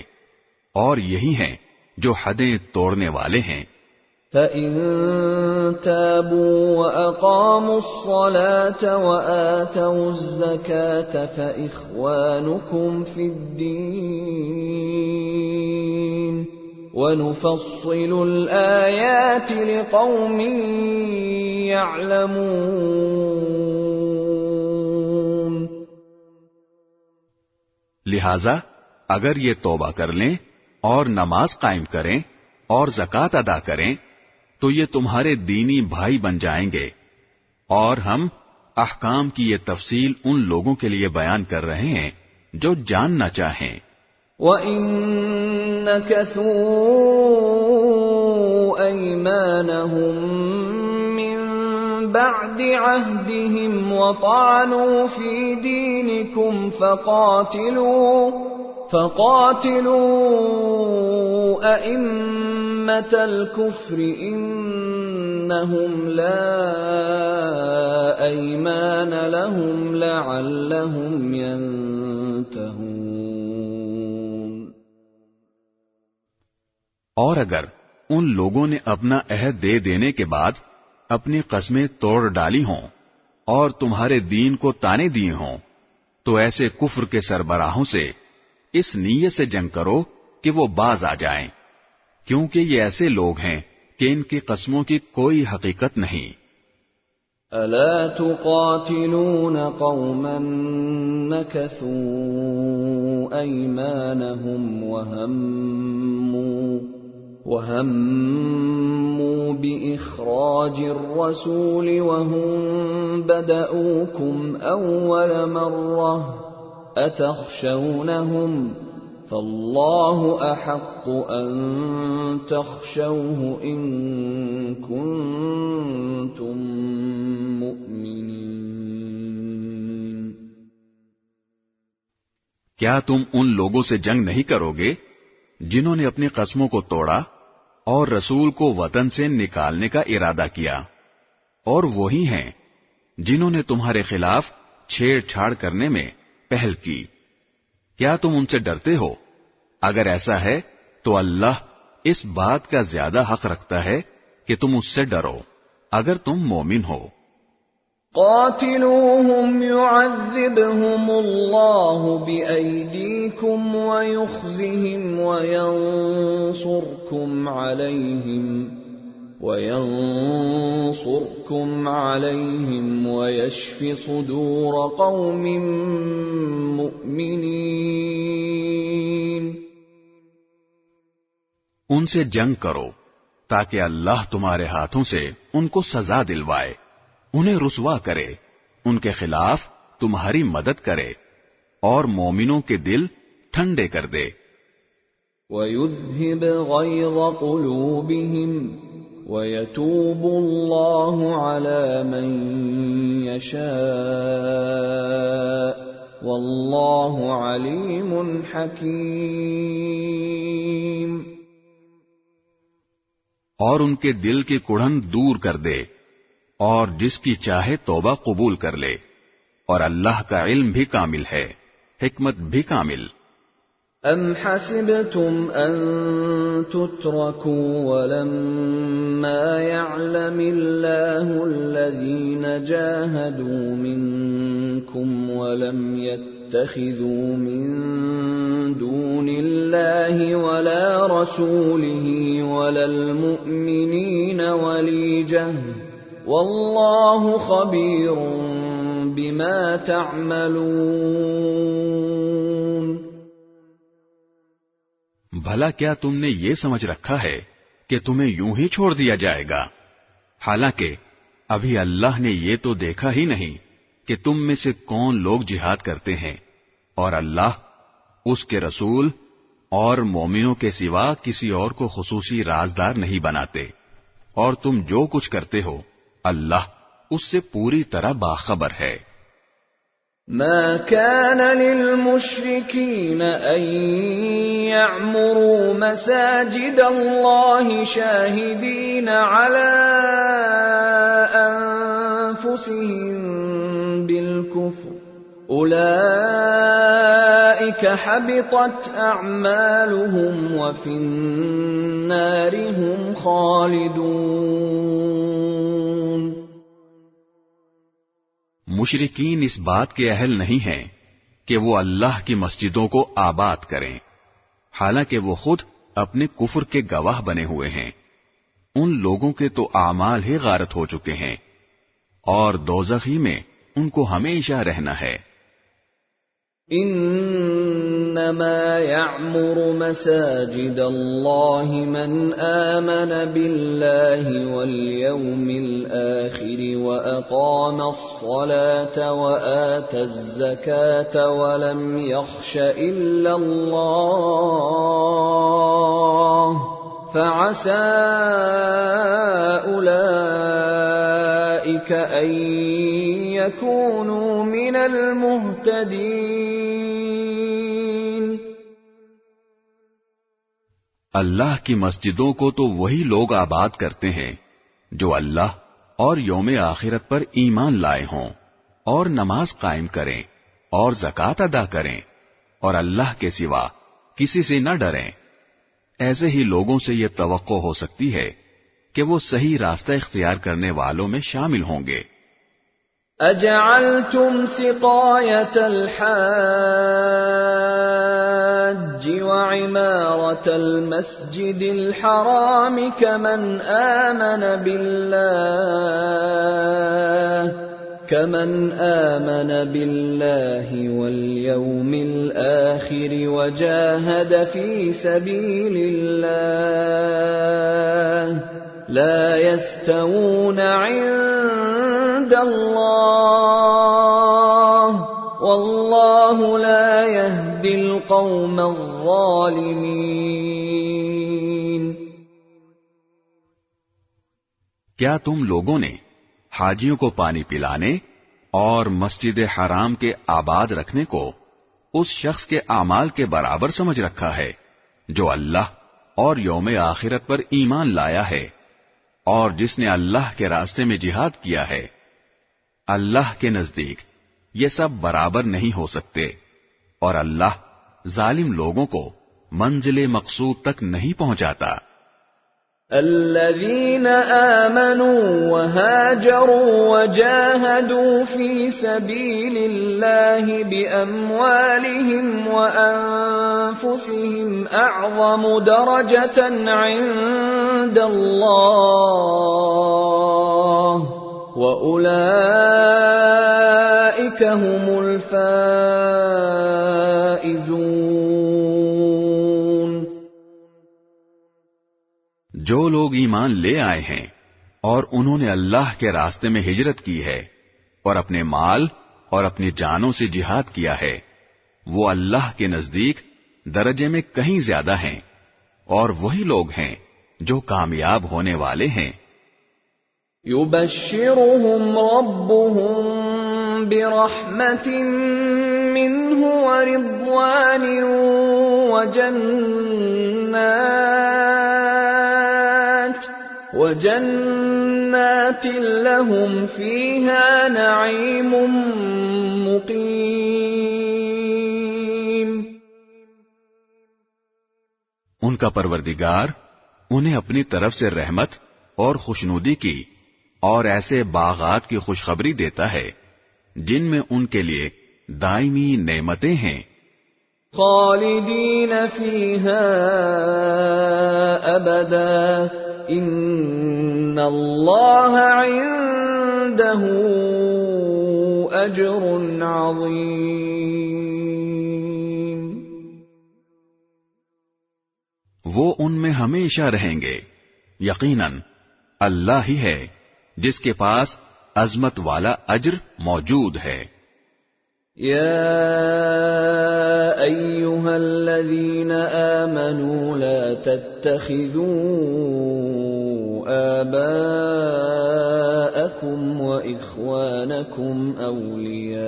اور یہی ہیں جو حدیں توڑنے والے ہیں۔ فَإِن تَابُوا وَأَقَامُوا الصَّلَاةَ وَآتَوُا الزَّكَاةَ فَإِخْوَانُكُمْ فِي الدِّينِ وَنُفَصِّلُ الْآيَاتِ لِقَوْمٍ يَعْلَمُونَ۔ لہذا اگر یہ توبہ کر لیں اور نماز قائم کریں اور زکوٰۃ ادا کریں تو یہ تمہارے دینی بھائی بن جائیں گے، اور ہم احکام کی یہ تفصیل ان لوگوں کے لیے بیان کر رہے ہیں جو جاننا چاہیں۔ وَإِن نَكَثُوا أَيْمَانَهُم مِّن بَعْدِ عَهْدِهِمْ وَطَعَنُوا فِي دِينِكُمْ فَقَاتِلُوا أَئِمَّةَ الْكُفْرِ إِنَّهُمْ لَا أَيْمَانَ لَهُمْ لَعَلَّهُمْ يَنْتَهُونَ۔ اور اگر ان لوگوں نے اپنا عہد دے دینے کے بعد اپنی قسمیں توڑ ڈالی ہوں اور تمہارے دین کو تانے دیے ہوں تو ایسے کفر کے سربراہوں سے اس نیت سے جنگ کرو کہ وہ باز آ جائیں، کیونکہ یہ ایسے لوگ ہیں کہ ان کی قسموں کی کوئی حقیقت نہیں۔ أَلَا تُقَاتِلُونَ قَوْمًا نَكَثُوا أَيْمَانَهُمْ وَهَمُّوا بِإِخْرَاجِ الرَّسُولِ وَهُمْ بَدَؤُوكُمْ أَوَّلَ مَرَّةٍ أَتَخْشَوْنَهُمْ فَاللَّهُ أَحَقُّ أَن تَخْشَوْهُ إِن كُنتُم مُّؤْمِنِينَ۔ کیا تم ان لوگوں سے جنگ نہیں کرو گے جنہوں نے اپنی قسموں کو توڑا اور رسول کو وطن سے نکالنے کا ارادہ کیا، اور وہی ہیں جنہوں نے تمہارے خلاف چھیڑ چھاڑ کرنے میں پہل کی۔ کیا تم ان سے ڈرتے ہو؟ اگر ایسا ہے تو اللہ اس بات کا زیادہ حق رکھتا ہے کہ تم اس سے ڈرو اگر تم مومن ہو۔ قاتلوهم يعذبهم الله بأيديكم ويخزهم وينصركم عليهم ويشف صدور قوم مؤمنين۔ ان سے جنگ کرو تاکہ اللہ تمہارے ہاتھوں سے ان کو سزا دلوائے، انہیں رسوا کرے، ان کے خلاف تمہاری مدد کرے اور مومنوں کے دل ٹھنڈے کر دے۔ وَيُذْهِبْ غَيْظَ قُلُوبِهِمْ وَيَتُوبُ اللَّهُ عَلَى مَن يَشَاءُ وَاللَّهُ عَلِيمٌ حَكِيمٌ۔ اور ان کے دل کی کڑھن دور کر دے، اور جس کی چاہے توبہ قبول کر لے، اور اللہ کا علم بھی کامل ہے، حکمت بھی کامل۔ ام حسبتم ان تتركوا ولما يعلم الله الذين جاهدوا منكم ولم يتخذوا من دون الله ولا رسوله ولا المؤمنين وليجة واللہ خبیر بما تعملون۔ بھلا کیا تم نے یہ سمجھ رکھا ہے کہ تمہیں یوں ہی چھوڑ دیا جائے گا؟ حالانکہ ابھی اللہ نے یہ تو دیکھا ہی نہیں کہ تم میں سے کون لوگ جہاد کرتے ہیں، اور اللہ اس کے رسول اور مومنوں کے سوا کسی اور کو خصوصی رازدار نہیں بناتے، اور تم جو کچھ کرتے ہو اللہ اس سے پوری طرح باخبر ہے۔ ما كان للمشركين أن يعمروا مساجد الله شاهدين على أنفسهم بالكفر أولئك حبطت أعمالهم وفي النار هم خالدون۔ مشرکین اس بات کے اہل نہیں ہیں کہ وہ اللہ کی مسجدوں کو آباد کریں، حالانکہ وہ خود اپنے کفر کے گواہ بنے ہوئے ہیں۔ ان لوگوں کے تو اعمال ہی غارت ہو چکے ہیں، اور دوزخ ہی میں ان کو ہمیشہ رہنا ہے۔ انما يعمر مساجد الله من آمن بالله واليوم الآخر وأقام الصلاة وآتى الزكاة ولم يخش إلا الله فعسى أولئك أن يكونوا من المهتدين۔ اللہ کی مسجدوں کو تو وہی لوگ آباد کرتے ہیں جو اللہ اور یوم آخرت پر ایمان لائے ہوں، اور نماز قائم کریں اور زکوٰۃ ادا کریں، اور اللہ کے سوا کسی سے نہ ڈریں۔ ایسے ہی لوگوں سے یہ توقع ہو سکتی ہے کہ وہ صحیح راستہ اختیار کرنے والوں میں شامل ہوں گے۔ اجعلتم سقایۃ الحاج وعمارۃ المسجد الحرام كمن آمن بالله واليوم الآخر وجاهد في سبيل الله لا يستوون عند الله والله لا يهدي القوم الظالمين۔ کیا تم لوگوں نے حاجیوں کو پانی پلانے اور مسجد حرام کے آباد رکھنے کو اس شخص کے اعمال کے برابر سمجھ رکھا ہے جو اللہ اور یوم آخرت پر ایمان لایا ہے اور جس نے اللہ کے راستے میں جہاد کیا ہے، اللہ کے نزدیک یہ سب برابر نہیں ہو سکتے، اور اللہ ظالم لوگوں کو منزل مقصود تک نہیں پہنچاتا۔ الذين آمنوا وهاجروا وجاهدوا في سبيل الله بأموالهم وأنفسهم أعظم درجة عند الله وأولئك هم الفائزون۔ جو لوگ ایمان لے آئے ہیں اور انہوں نے اللہ کے راستے میں ہجرت کی ہے اور اپنے مال اور اپنی جانوں سے جہاد کیا ہے، وہ اللہ کے نزدیک درجے میں کہیں زیادہ ہیں، اور وہی لوگ ہیں جو کامیاب ہونے والے ہیں۔ يبشرهم ربهم برحمة منه ورضوان وجنات لهم فيها نعيم مقيم۔ ان کا پروردگار انہیں اپنی طرف سے رحمت اور خوشنودی کی اور ایسے باغات کی خوشخبری دیتا ہے جن میں ان کے لیے دائمی نعمتیں ہیں۔ خالدین فیہا ابدا ان اللہ عنده اجر عظیم۔ وہ ان میں ہمیشہ رہیں گے، یقیناً اللہ ہی ہے جس کے پاس عظمت والا اجر موجود ہے۔ یا ایھا الذین آمنوا لا تتخذوا آباءکم واخوانکم اولیاء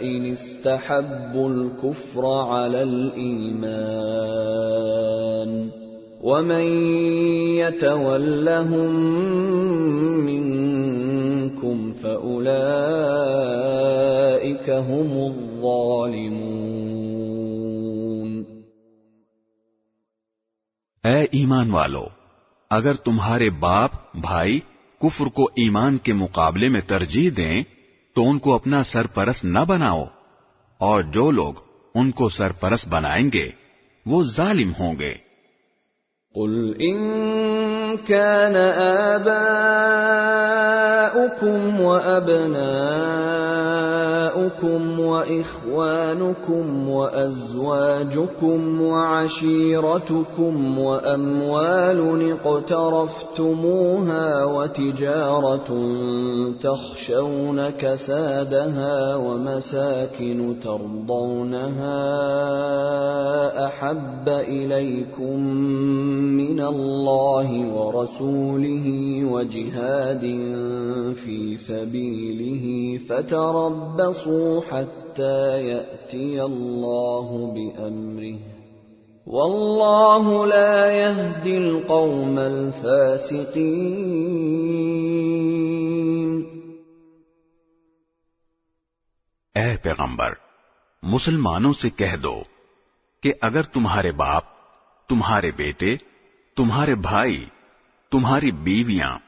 ان استحبوا الکفر علی الایمان وَمَن يَتَوَلَّهُم مِّنكُمْ فَأُولَئِكَ هُمُ الظَّالِمُونَ۔ اے ایمان والو، اگر تمہارے باپ بھائی کفر کو ایمان کے مقابلے میں ترجیح دیں تو ان کو اپنا سرپرست نہ بناؤ، اور جو لوگ ان کو سرپرست بنائیں گے وہ ظالم ہوں گے۔ قل ان كان آباؤكم وأبناؤكم وإخوانكم وأزواجكم وعشيرتكم وأموال اقترفتموها وتجارة تخشون كسادها ومساكن ترضونها أحب إليكم من الله ورسوله وجهاد في سبيله فتربصوا حتى يأتي الله بأمره والله لا يهدي القوم الفاسقين۔ اے پیغمبر، مسلمانوں سے کہہ دو کہ اگر تمہارے باپ، تمہارے بیٹے، تمہارے بھائی، تمہاری بیویاں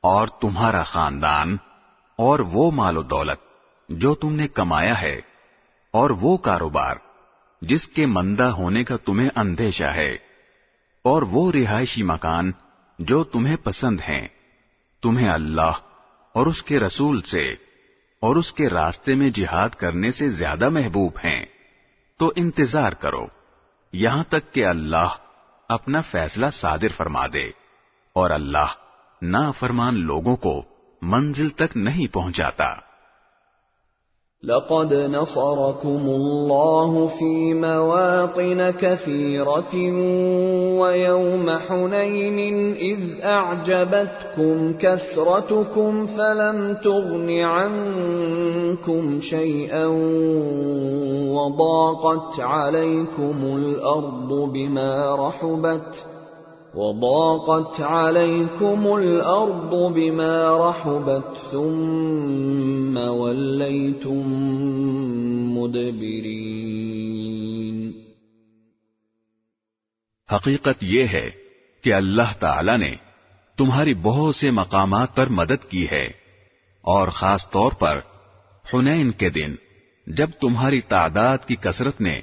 اور تمہارا خاندان اور وہ مال و دولت جو تم نے کمایا ہے اور وہ کاروبار جس کے مندہ ہونے کا تمہیں اندیشہ ہے اور وہ رہائشی مکان جو تمہیں پسند ہیں، تمہیں اللہ اور اس کے رسول سے اور اس کے راستے میں جہاد کرنے سے زیادہ محبوب ہیں، تو انتظار کرو یہاں تک کہ اللہ اپنا فیصلہ صادر فرما دے، اور اللہ نافرمان لوگوں کو منزل تک نہیں پہنچاتا۔ لقد نصركم الله في مواطن كثيرة ويوم حنين إذ أعجبتكم كثرتكم فلم تغن عنكم شيئا وضاقت عليكم الأرض بما رحبت ثم وليتم مدبرين. حقیقت یہ ہے کہ اللہ تعالی نے تمہاری بہت سے مقامات پر مدد کی ہے، اور خاص طور پر حنین کے دن جب تمہاری تعداد کی کثرت نے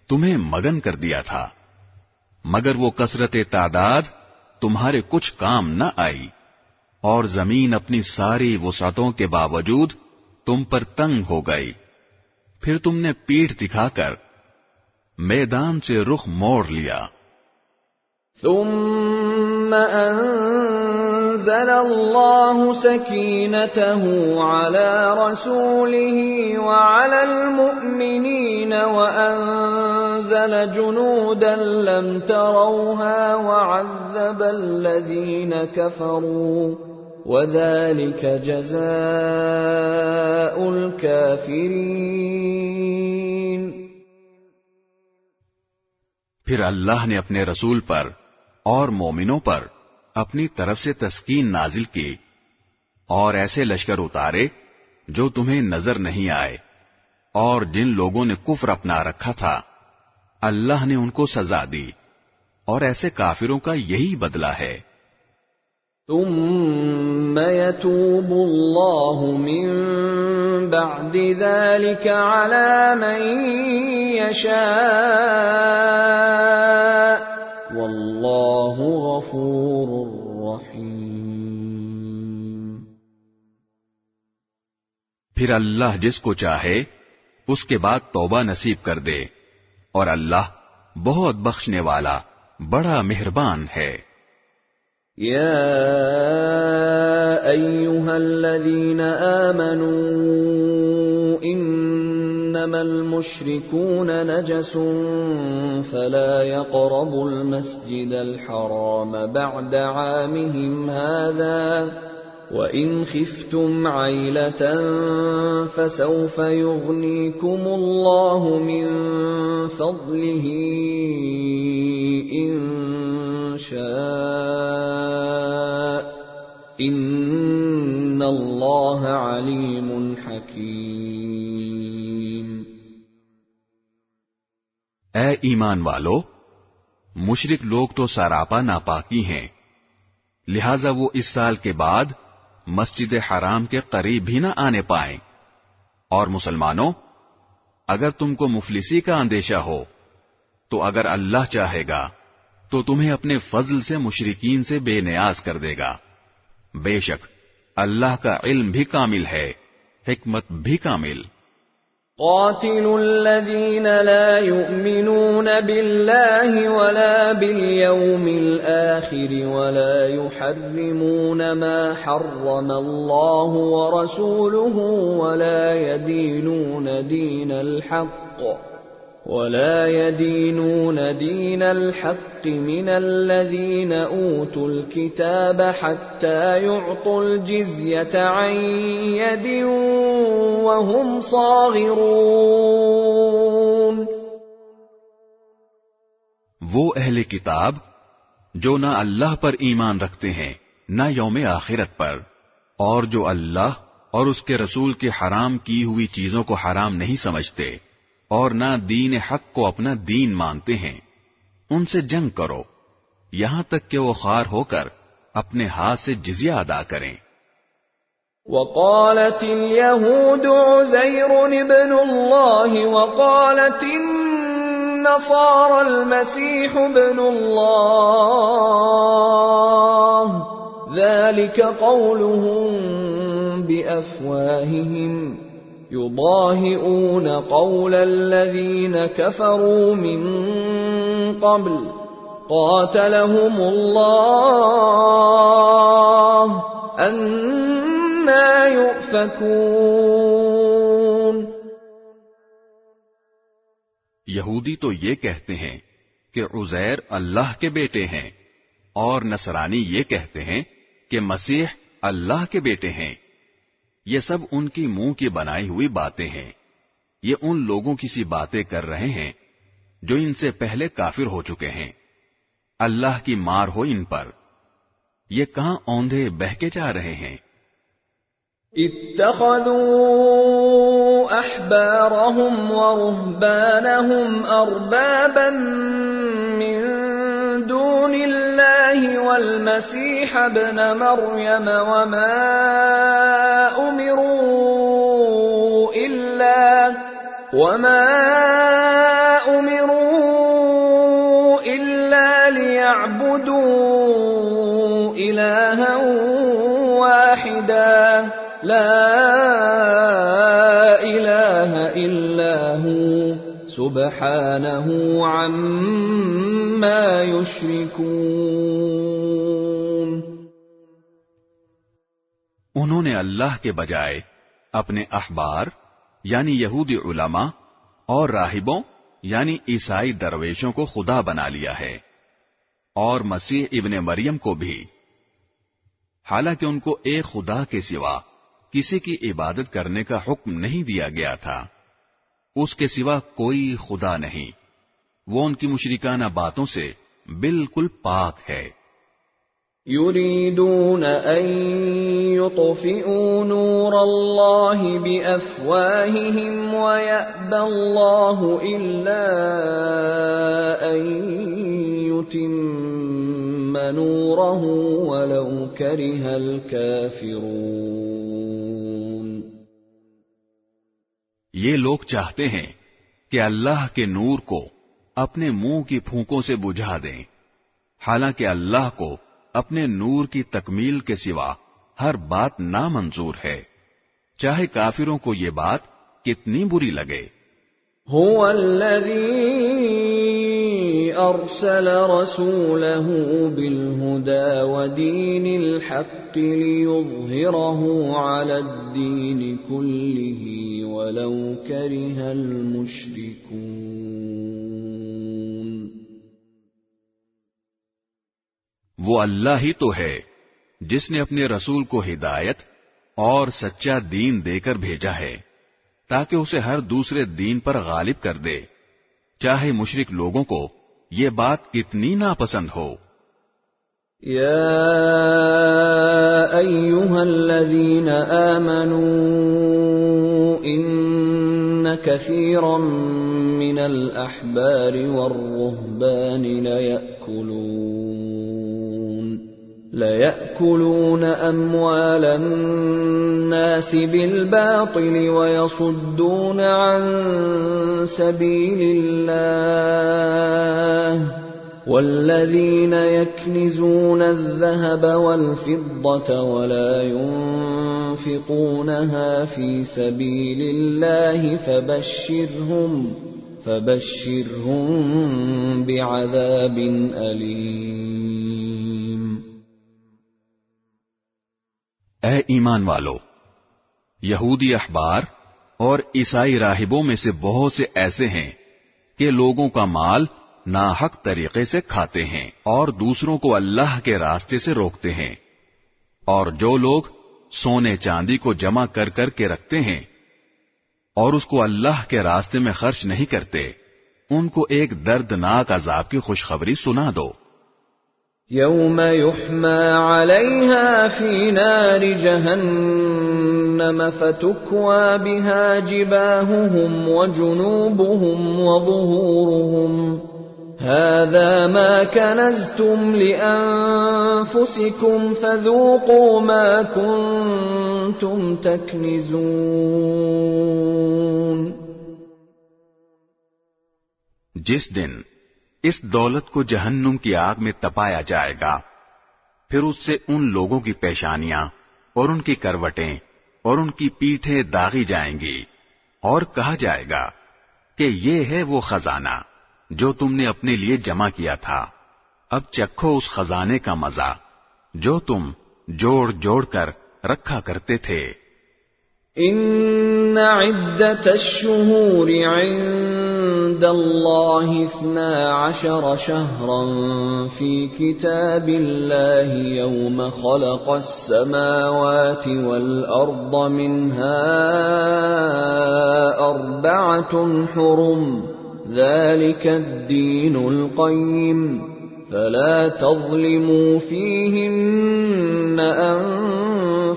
تمہیں مگن کر دیا تھا، مگر وہ کثرت تعداد تمہارے کچھ کام نہ آئی، اور زمین اپنی ساری وسعتوں کے باوجود تم پر تنگ ہو گئی. پھر تم نے پیٹھ دکھا کر میدان سے رخ موڑ لیا. ثم أنزل الله سكينته على رسوله وعلى المؤمنين وأنزل جنودا لم تروها وعذب الذين كفروا وذلك جزاء الكافرين. پھر اللہ نے اپنے رسول پر اور مومنوں پر اپنی طرف سے تسکین نازل کی، اور ایسے لشکر اتارے جو تمہیں نظر نہیں آئے، اور جن لوگوں نے کفر اپنا رکھا تھا اللہ نے ان کو سزا دی، اور ایسے کافروں کا یہی بدلہ ہے. ثم يتوب الله من بعد ذلك على من يشاء والله غفور رحيم. پھر اللہ جس کو چاہے اس کے بعد توبہ نصیب کر دے، اور اللہ بہت بخشنے والا بڑا مہربان ہے. يا أيها الذين آمنوا إنما المشركون نجس فلا يقربوا المسجد الحرام بعد عامهم هذا وإن خفتم عيلة فسوف يغنيكم الله من فضله إن شاء ان اللہ علیم حکیم. اے ایمان والو، مشرک لوگ تو سراپا ناپاکی ہیں، لہذا وہ اس سال کے بعد مسجد حرام کے قریب بھی نہ آنے پائیں. اور مسلمانوں، اگر تم کو مفلسی کا اندیشہ ہو تو اگر اللہ چاہے گا تو تمہیں اپنے فضل سے مشرکین سے بے نیاز کر دے گا. بے شک اللہ کا علم بھی کامل ہے، حکمت بھی کامل. قاتلوا الذين لا يؤمنون بالله ولا باليوم الآخر ولا يحرمون ما حرم الله ورسوله ولا يدينون دين الحق من الذين أوتوا الكتاب حتى يعطوا الجزية عن يد وهم صاغرون. وہ اہل کتاب جو نہ اللہ پر ایمان رکھتے ہیں نہ یوم آخرت پر، اور جو اللہ اور اس کے رسول کے حرام کی ہوئی چیزوں کو حرام نہیں سمجھتے اور نہ دین حق کو اپنا دین مانتے ہیں، ان سے جنگ کرو یہاں تک کہ وہ خوار ہو کر اپنے ہاتھ سے جزیہ ادا کریں. وقالت اليهود عزير ابن الله وقالت النصارى المسيح ابن الله ذلك قولهم بأفواههم يضاهئون قول الذين كفروا من قبل قاتلهم الله أنى يؤفكون. یہودی تو یہ کہتے ہیں کہ عزیر اللہ کے بیٹے ہیں، اور نصرانی یہ کہتے ہیں کہ مسیح اللہ کے بیٹے ہیں۔ یہ سب ان کی منہ کی بنائی ہوئی باتیں ہیں۔ یہ ان لوگوں کی سی باتیں کر رہے ہیں جو ان سے پہلے کافر ہو چکے ہیں۔ اللہ کی مار ہو ان پر، یہ کہاں اوندھے بہہ کے جا رہے ہیں۔ اتخذوا احبارهم ورهبانهم اربابا من دون الله والمسيح ابن مريم وما امروا الا ليعبدوا الها واحدا لا الہ الا هو سبحانہ عما یشرکون۔ انہوں نے اللہ کے بجائے اپنے احبار یعنی یہودی علماء اور راہبوں یعنی عیسائی درویشوں کو خدا بنا لیا ہے، اور مسیح ابن مریم کو بھی، حالانکہ ان کو ایک خدا کے سوا کسی کی عبادت کرنے کا حکم نہیں دیا گیا تھا۔ اس کے سوا کوئی خدا نہیں، وہ ان کی مشرکانہ باتوں سے بالکل پاک ہے۔ یریدون ان یطفئوا نور اللہ بافواہہم ویأبی اللہ الا ان یتم نورہ ولو کرہ الکافرون۔ یہ لوگ چاہتے ہیں کہ اللہ کے نور کو اپنے منہ کی پھونکوں سے بجھا دیں، حالانکہ اللہ کو اپنے نور کی تکمیل کے سوا ہر بات نامنظور ہے، چاہے کافروں کو یہ بات کتنی بری لگے۔ هو الذی ارسل رسولہ بالہدى ودین الحق لیظہرہ علی الدین کلہ ولو کرہ المشرکون۔ وہ اللہ ہی تو ہے جس نے اپنے رسول کو ہدایت اور سچا دین دے کر بھیجا ہے تاکہ اسے ہر دوسرے دین پر غالب کر دے، چاہے مشرک لوگوں کو یہ بات کتنی ناپسند ہو۔ یا ایھا الذین آمنوا ان کثیرا من الاحبار والرہبان لَيَأْكُلُونَ أَمْوَالَ النَّاسِ بِالْبَاطِلِ وَيَصُدُّونَ عَن سَبِيلِ اللَّهِ وَالَّذِينَ يَكْنِزُونَ الذَّهَبَ وَالْفِضَّةَ وَلَا يُنْفِقُونَهَا فِي سَبِيلِ اللَّهِ فَبَشِّرْهُم بِعَذَابٍ أَلِيمٍ۔ اے ایمان والو، یہودی احبار اور عیسائی راہبوں میں سے بہت سے ایسے ہیں کہ لوگوں کا مال ناحق طریقے سے کھاتے ہیں اور دوسروں کو اللہ کے راستے سے روکتے ہیں، اور جو لوگ سونے چاندی کو جمع کر کر کے رکھتے ہیں اور اس کو اللہ کے راستے میں خرچ نہیں کرتے، ان کو ایک دردناک عذاب کی خوشخبری سنا دو۔ یوم یحمى علیہا فی نار جہنم فتکوی بها جباہہم وجنوبہم وظہورہم هذا ما کنزتم لأنفسکم فذوقوا ما کنتم تکنزون۔ جس دن اس دولت کو جہنم کی آگ میں تپایا جائے گا، پھر اس سے ان لوگوں کی پیشانیاں اور ان کی کروٹیں اور ان کی پیٹھیں داغی جائیں گی، اور کہا جائے گا کہ یہ ہے وہ خزانہ جو تم نے اپنے لیے جمع کیا تھا، اب چکھو اس خزانے کا مزہ جو تم جوڑ جوڑ کر رکھا کرتے تھے۔ إن عدة الشهور عند الله 12 شهرا في كتاب الله يوم خلق السماوات والأرض منها 4 حرم ذلك الدين القيم فلا تظلموا فيهن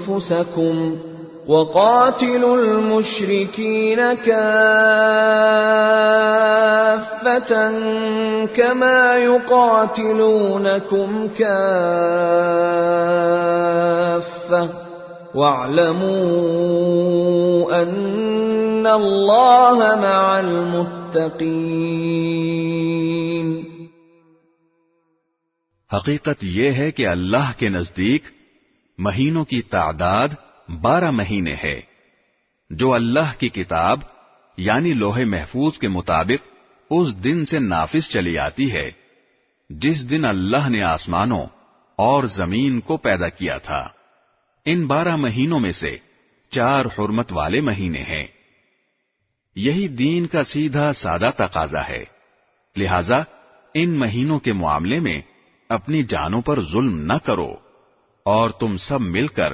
أنفسكم وقاتلوا المشركين كافة كما يقاتلونكم كافة واعلموا أن الله مع المتقين. حقیقت یہ ہے کہ اللہ کے نزدیک مہینوں کی تعداد 12 مہینے ہے، جو اللہ کی کتاب یعنی لوح محفوظ کے مطابق اس دن سے نافذ چلی آتی ہے جس دن اللہ نے آسمانوں اور زمین کو پیدا کیا تھا. ان 12 مہینوں میں سے 4 حرمت والے مہینے ہیں. یہی دین کا سیدھا سادہ تقاضا ہے. لہذا ان مہینوں کے معاملے میں اپنی جانوں پر ظلم نہ کرو اور تم سب مل کر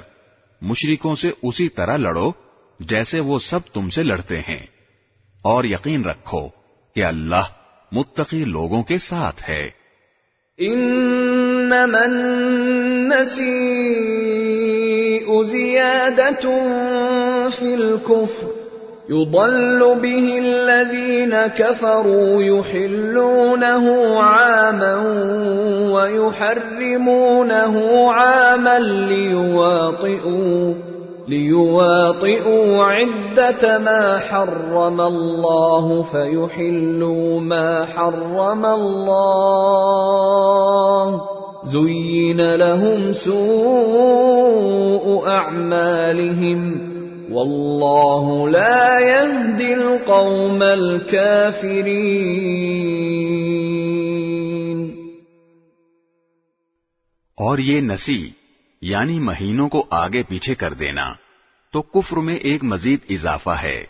مشرکوں سے اسی طرح لڑو جیسے وہ سب تم سے لڑتے ہیں، اور یقین رکھو کہ اللہ متقی لوگوں کے ساتھ ہے. انما النسیء زیادۃ فی الکفر يضل به الذين كفروا يحلونه عاما ويحرمونه عاما ليواطئوا عدة ما حرم الله فيحلوا ما حرم الله زين لهم سوء أعمالهم واللہ لا يهدی القوم الکافرین. اور یہ نسی یعنی مہینوں کو آگے پیچھے کر دینا تو کفر میں ایک مزید اضافہ ہے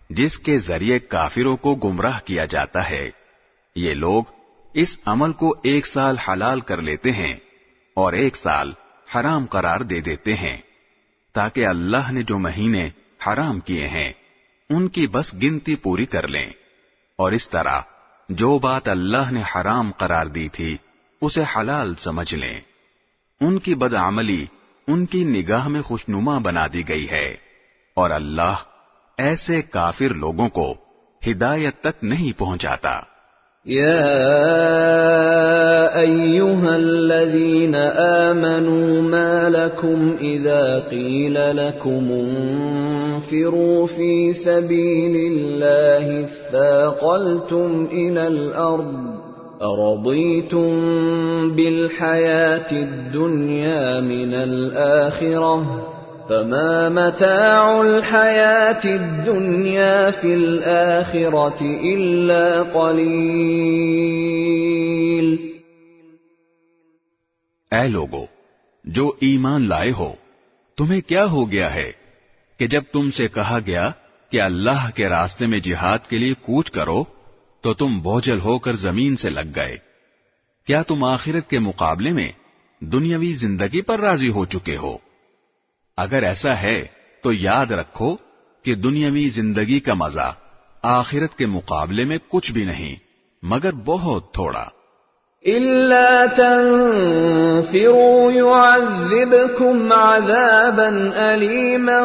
جس کے ذریعے کافروں کو گمراہ کیا جاتا ہے. یہ لوگ اس عمل کو 1 سال حلال کر لیتے ہیں اور 1 سال حرام قرار دے دیتے ہیں تاکہ اللہ نے جو مہینے حرام کیے ہیں ان کی بس گنتی پوری کر لیں، اور اس طرح جو بات اللہ نے حرام قرار دی تھی اسے حلال سمجھ لیں. ان کی بدعملی ان کی نگاہ میں خوشنما بنا دی گئی ہے، اور اللہ ایسے کافر لوگوں کو ہدایت تک نہیں پہنچاتا. يا أيها الذين آمنوا ما لكم إذا قيل لكم انفروا في سبيل الله اثاقلتم إلى الأرض أرضيتم بالحياة الدنيا من الآخرة فما متاع الحياة الدنيا في الآخرة إلا قليل. اے لوگو جو ایمان لائے ہو، تمہیں کیا ہو گیا ہے کہ جب تم سے کہا گیا کہ اللہ کے راستے میں جہاد کے لیے کوچ کرو تو تم بوجھل ہو کر زمین سے لگ گئے؟ کیا تم آخرت کے مقابلے میں دنیاوی زندگی پر راضی ہو چکے ہو؟ اگر ایسا ہے تو یاد رکھو کہ دنیاوی زندگی کا مزہ آخرت کے مقابلے میں کچھ بھی نہیں مگر بہت تھوڑا. إِلَّا تَنفِرُوا يُعَذِّبْكُمْ عَذَابًا أَلِيمًا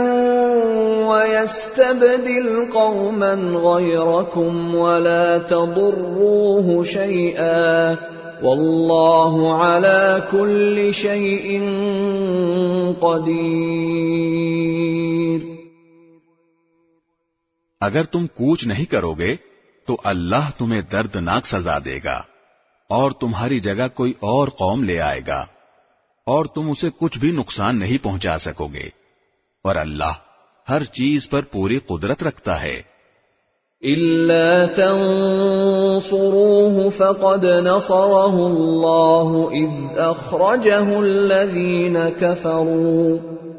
وَيَسْتَبْدِلْ قَوْمًا غَيْرَكُمْ وَلَا تَضُرُّوهُ شَيْئًا وَاللَّهُ عَلَى كُلِّ شَيْءٍ قَدِيرٌ. اگر تم کوچ نہیں کرو گے تو اللہ تمہیں دردناک سزا دے گا اور تمہاری جگہ کوئی اور قوم لے آئے گا اور تم اسے کچھ بھی نقصان نہیں پہنچا سکو گے، اور اللہ ہر چیز پر پوری قدرت رکھتا ہے. إِلَّا تَنصُرُوهُ فَقَدْ نَصَرَهُ اللَّهُ إِذْ أَخْرَجَهُ الَّذِينَ كَفَرُوا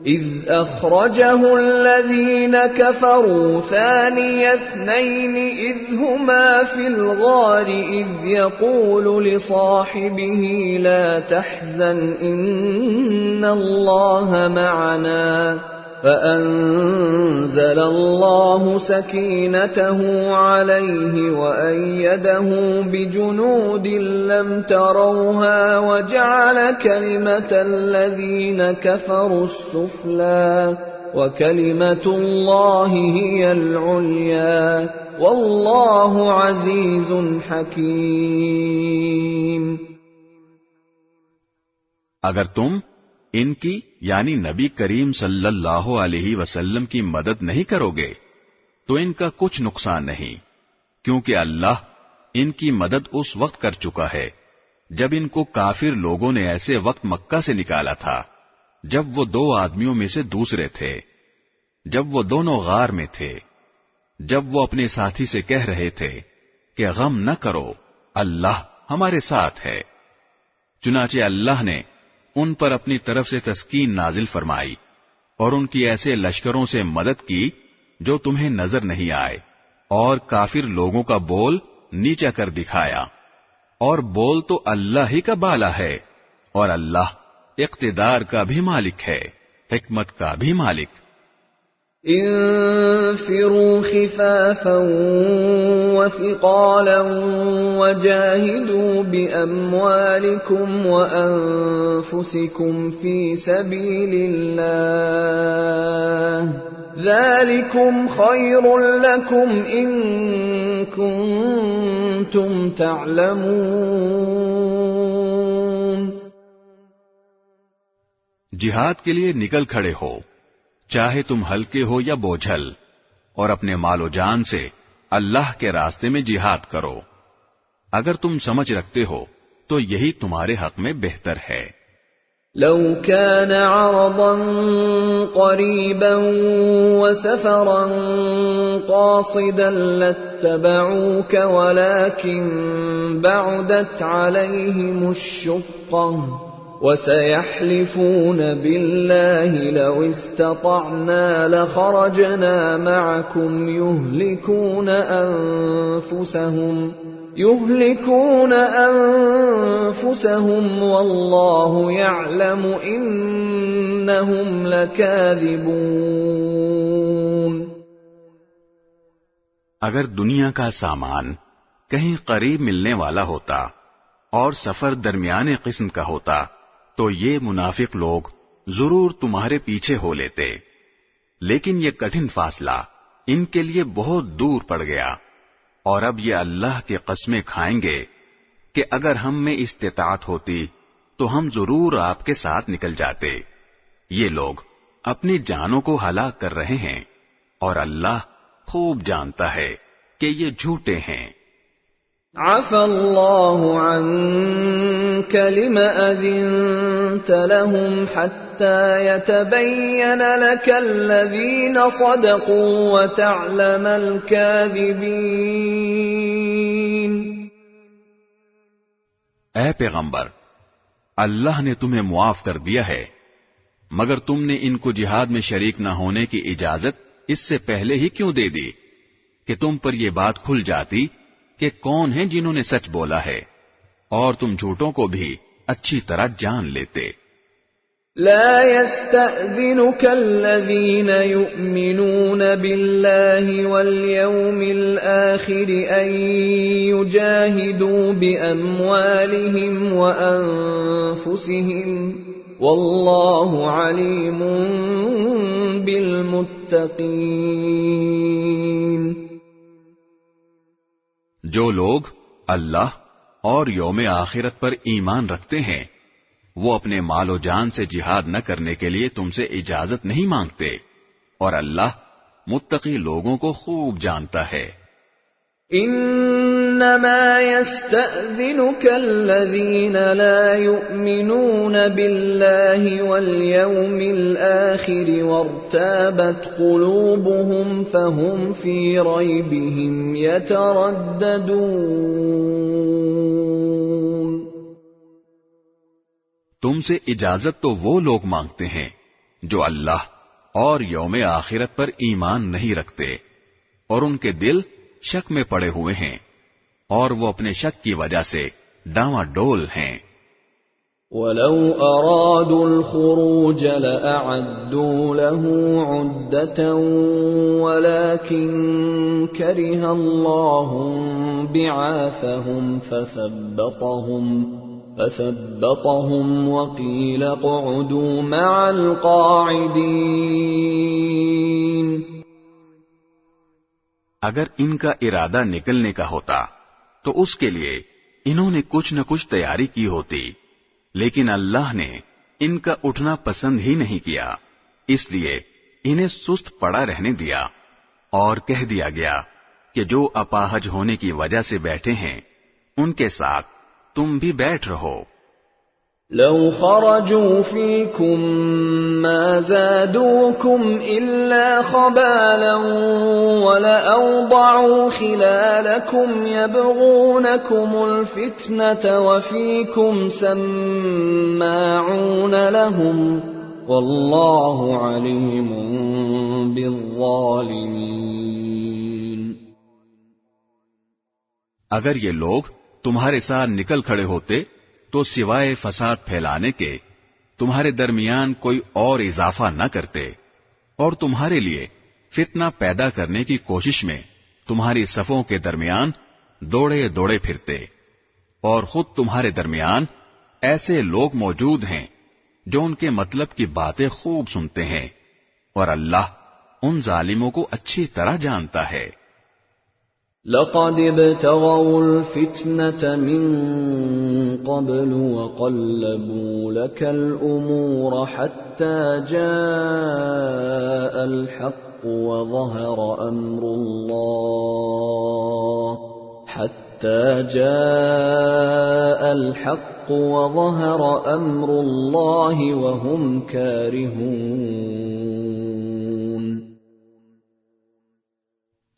إذ أخرجه الذين كفروا ثاني اثنين إذ هما في الغار إذ يقول لصاحبه لا تحزن إن الله معنا فأنزل الله سكينته عليه وأيده بجنود لم تروها وجعل كلمة الذين كفروا السفلى وكلمة الله هي العليا والله عزيز حكيم. اگر تم ان کی یعنی نبی کریم صلی اللہ علیہ وسلم کی مدد نہیں کرو گے تو ان کا کچھ نقصان نہیں، کیونکہ اللہ ان کی مدد اس وقت کر چکا ہے جب ان کو کافر لوگوں نے ایسے وقت مکہ سے نکالا تھا جب وہ دو آدمیوں میں سے دوسرے تھے، جب وہ دونوں غار میں تھے، جب وہ اپنے ساتھی سے کہہ رہے تھے کہ غم نہ کرو، اللہ ہمارے ساتھ ہے، چنانچہ اللہ نے ان پر اپنی طرف سے تسکین نازل فرمائی اور ان کی ایسے لشکروں سے مدد کی جو تمہیں نظر نہیں آئے، اور کافر لوگوں کا بول نیچا کر دکھایا، اور بول تو اللہ ہی کا بالا ہے، اور اللہ اقتدار کا بھی مالک ہے، حکمت کا بھی مالک. انفروا خفافا وثقالا وجاهدوا بأموالكم وأنفسكم في سبيل الله ذلكم خير لكم إن كنتم تعلمون. جہاد کے لیے نکل کھڑے ہو، چاہے تم ہلکے ہو یا بوجھل، اور اپنے مال و جان سے اللہ کے راستے میں جہاد کرو. اگر تم سمجھ رکھتے ہو تو یہی تمہارے حق میں بہتر ہے. لو كان عرضا قريبا وسفرا قاصدا لاتبعوك ولكن بعدت عليهم الشقة وَسَيَحْلِفُونَ بِاللَّهِ لَوِ اسْتَطَعْنَا لَخَرَجْنَا مَعَكُمْ يُهْلِكُونَ أَنفُسَهُمْ وَاللَّهُ يَعْلَمُ إِنَّهُمْ لَكَاذِبُونَ. اگر دنیا کا سامان کہیں قریب ملنے والا ہوتا اور سفر درمیانے قسم کا ہوتا تو یہ منافق لوگ ضرور تمہارے پیچھے ہو لیتے، لیکن یہ کٹھن فاصلہ ان کے لیے بہت دور پڑ گیا، اور اب یہ اللہ کی قسمیں کھائیں گے کہ اگر ہم میں استطاعت ہوتی تو ہم ضرور آپ کے ساتھ نکل جاتے. یہ لوگ اپنی جانوں کو ہلاک کر رہے ہیں اور اللہ خوب جانتا ہے کہ یہ جھوٹے ہیں. عفا اللہ عنك لم أذنت لهم حتى يتبين لك الذين صدقوا وتعلم الكاذبين. اے پیغمبر، اللہ نے تمہیں معاف کر دیا ہے، مگر تم نے ان کو جہاد میں شریک نہ ہونے کی اجازت اس سے پہلے ہی کیوں دے دی کہ تم پر یہ بات کھل جاتی کہ کون ہیں جنہوں نے سچ بولا ہے، اور تم جھوٹوں کو بھی اچھی طرح جان لیتے. لا يستأذنك الذين يؤمنون بالله واليوم الآخر أن يجاهدوا بأموالهم وأنفسهم والله عليم بالمتقين. جو لوگ اللہ اور یوم آخرت پر ایمان رکھتے ہیں وہ اپنے مال و جان سے جہاد نہ کرنے کے لیے تم سے اجازت نہیں مانگتے، اور اللہ متقی لوگوں کو خوب جانتا ہے. انما يستأذنك الذين لا يؤمنون بالله واليوم الآخر وارتابت قلوبهم فهم في ريبهم يترددون. تم سے اجازت تو وہ لوگ مانگتے ہیں جو اللہ اور یوم آخرت پر ایمان نہیں رکھتے اور ان کے دل شک میں پڑے ہوئے ہیں اور وہ اپنے شک کی وجہ سے ڈاواں ڈول ہیں۔ وَلَوْ أَرَادُوا الْخُرُوجَ لَأَعَدُّوا لَهُ عُدَّةً وَلَكِنْ كَرِهَ اللَّهُ بِعَاثَهُمْ فَثَبَّطَهُمْ وَقِيلَ اقْعُدُوا مَعَ الْقَاعِدِينَ۔ اگر ان کا ارادہ نکلنے کا ہوتا تو اس کے لیے انہوں نے کچھ نہ کچھ تیاری کی ہوتی، لیکن اللہ نے ان کا اٹھنا پسند ہی نہیں کیا، اس لیے انہیں سست پڑا رہنے دیا اور کہہ دیا گیا کہ جو اپاہج ہونے کی وجہ سے بیٹھے ہیں ان کے ساتھ تم بھی بیٹھ رہو۔ لو خرجوا فيكم ما زادوكم إلا خبالا ولأوضعوا خلالكم يبغونكم الفتنة وفيكم سماعون لهم والله عليم بالظالمين۔ اگر یہ لوگ تمہارے ساتھ نکل کھڑے ہوتے تو سوائے فساد پھیلانے کے تمہارے درمیان کوئی اور اضافہ نہ کرتے اور تمہارے لیے فتنہ پیدا کرنے کی کوشش میں تمہاری صفوں کے درمیان دوڑے دوڑے پھرتے، اور خود تمہارے درمیان ایسے لوگ موجود ہیں جو ان کے مطلب کی باتیں خوب سنتے ہیں، اور اللہ ان ظالموں کو اچھی طرح جانتا ہے۔ لقد ابتغوا الفتنة من قبل وقلبوا لك الأمور حتى جاء الحق وظهر أمر الله وهم كارهون۔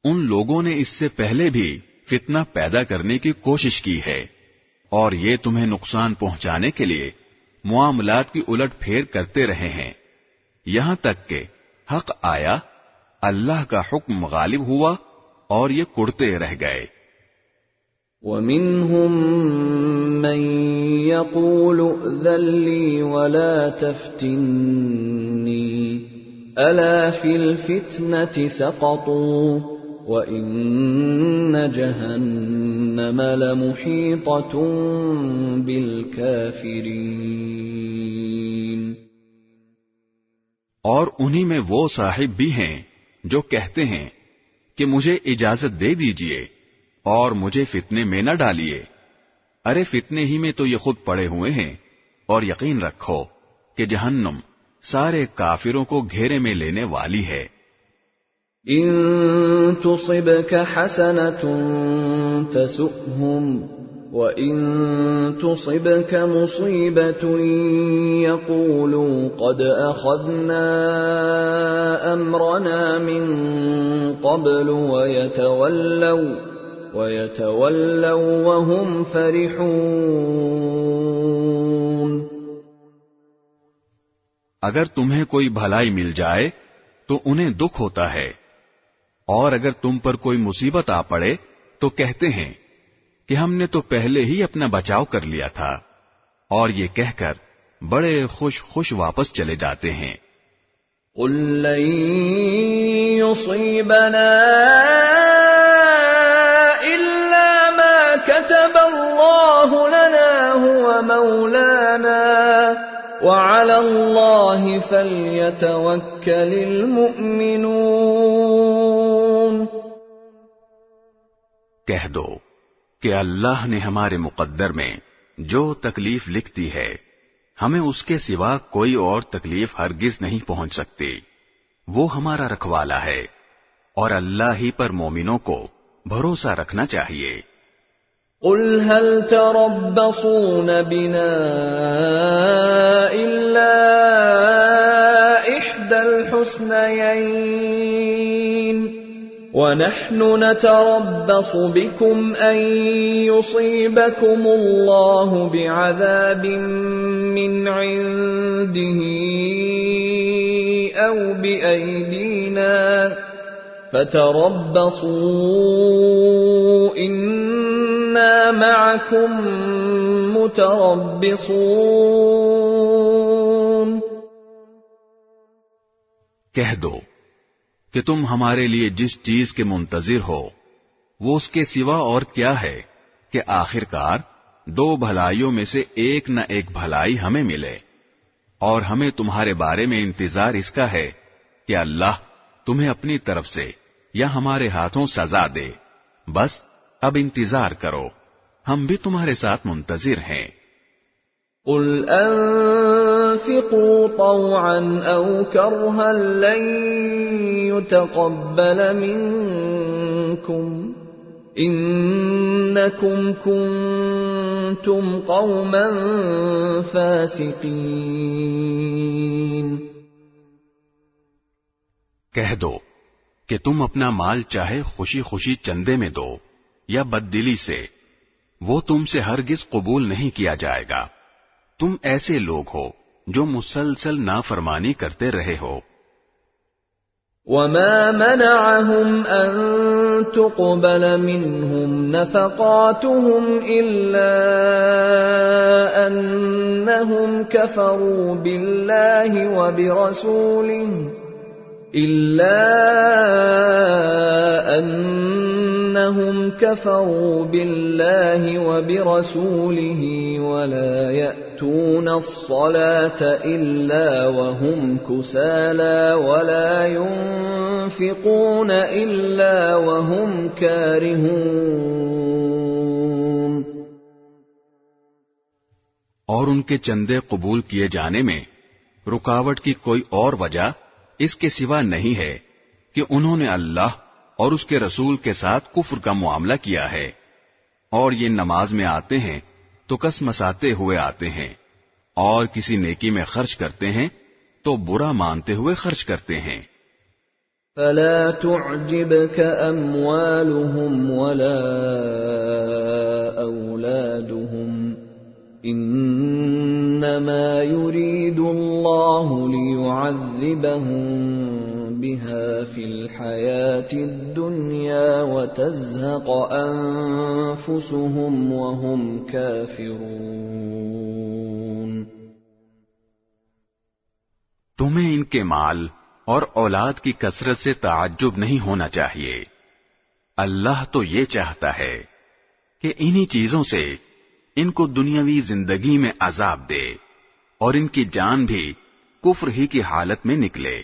ان لوگوں نے اس سے پہلے بھی فتنہ پیدا کرنے کی کوشش کی ہے اور یہ تمہیں نقصان پہنچانے کے لیے معاملات کی الٹ پھیر کرتے رہے ہیں، یہاں تک کہ حق آیا، اللہ کا حکم غالب ہوا اور یہ کڑتے رہ گئے۔ وَمِنْهُمْ مَنْ يَقُولُ ائْذَنْ لِي وَلَا تَفْتِنِّي أَلَا فِي الْفِتْنَةِ سَقَطُوا وَإِنَّ جَهَنَّمَ لَمُحِيطَةٌ بِالْكَافِرِينَ۔ اور انہی میں وہ صاحب بھی ہیں جو کہتے ہیں کہ مجھے اجازت دے دیجئے اور مجھے فتنے میں نہ ڈالیے، ارے فتنے ہی میں تو یہ خود پڑے ہوئے ہیں، اور یقین رکھو کہ جہنم سارے کافروں کو گھیرے میں لینے والی ہے۔ ان تصبك حسنة تسؤهم وَإِن تُصِبْكَ مُصِيبَةٌ يَقُولُوا قَدْ أَخَذْنَا أَمْرَنَا مِنْ قَبْلُ وَيَتَوَلَّوْا وَهُمْ فَرِحُونَ۔ اگر تمہیں کوئی بھلائی مل جائے تو انہیں دکھ ہوتا ہے، اور اگر تم پر کوئی مصیبت آ پڑے تو کہتے ہیں کہ ہم نے تو پہلے ہی اپنا بچاؤ کر لیا تھا، اور یہ کہہ کر بڑے خوش واپس چلے جاتے ہیں۔ قُل لَّن يُصِيبَنَا إِلَّا مَا كَتَبَ اللَّهُ لَنَا هُوَ مَوْلَانَا وَعَلَى اللَّهِ فَلْيَتَوَكَّلِ الْمُؤْمِنُونَ۔ کہہ دو کہ اللہ نے ہمارے مقدر میں جو تکلیف لکھ دی ہے، ہمیں اس کے سوا کوئی اور تکلیف ہرگز نہیں پہنچ سکتی، وہ ہمارا رکھوالا ہے، اور اللہ ہی پر مومنوں کو بھروسہ رکھنا چاہیے۔ قُلْ هَلْ تَرَبَّصُونَ بِنَا إِلَّا إِحْدَى الْحُسْنَيَيْنِ وَنَحْنُ نَتَرَبَّصُ بِكُمْ أَن يُصِيبَكُمُ اللَّهُ بِعَذَابٍ مِّنْ عِندِهِ أو بأيدينا فتربصوا إنا معكم متربصون. کہہ دو کہ تم ہمارے لیے جس چیز کے منتظر ہو وہ اس کے سوا اور کیا ہے کہ آخرکار دو بھلائیوں میں سے ایک نہ ایک بھلائی ہمیں ملے، اور ہمیں تمہارے بارے میں انتظار اس کا ہے کہ اللہ تمہیں اپنی طرف سے یا ہمارے ہاتھوں سزا دے. بس اب انتظار کرو، ہم بھی تمہارے ساتھ منتظر ہیں. قل انفقوا طوعا او کرها لن يتقبل منكم انکم کنتم قوما فاسقین. کہہ دو کہ تم اپنا مال چاہے خوشی خوشی چندے میں دو یا بددلی سے، وہ تم سے ہرگز قبول نہیں کیا جائے گا. تم ایسے لوگ ہو جو مسلسل نافرمانی کرتے رہے ہو. وما منعهم أن تقبل منهم نفقاتهم إلا أنهم كفروا بالله وبرسوله ولا يأتون الصلاة إلا وهم كسالى ولا ينفقون إلا وهم كارهون. اور ان کے چندے قبول کیے جانے میں رکاوٹ کی کوئی اور وجہ اس کے سوا نہیں ہے کہ انہوں نے اللہ اور اس کے رسول کے ساتھ کفر کا معاملہ کیا ہے، اور یہ نماز میں آتے ہیں تو کس مساتے ہوئے آتے ہیں، اور کسی نیکی میں خرچ کرتے ہیں تو برا مانتے ہوئے خرچ کرتے ہیں. فلا تعجبك أموالهم ولا أولادهم إنما يريد الله ليعذبهم بها في الحياة الدنيا وتزهق أنفسهم وهم كافرون. تمہیں ان کے مال اور اولاد کی کثرت سے تعجب نہیں ہونا چاہیے. اللہ تو یہ چاہتا ہے کہ انہی چیزوں سے ان کو دنیاوی زندگی میں عذاب دے اور ان کی جان بھی کفر ہی کی حالت میں نکلے.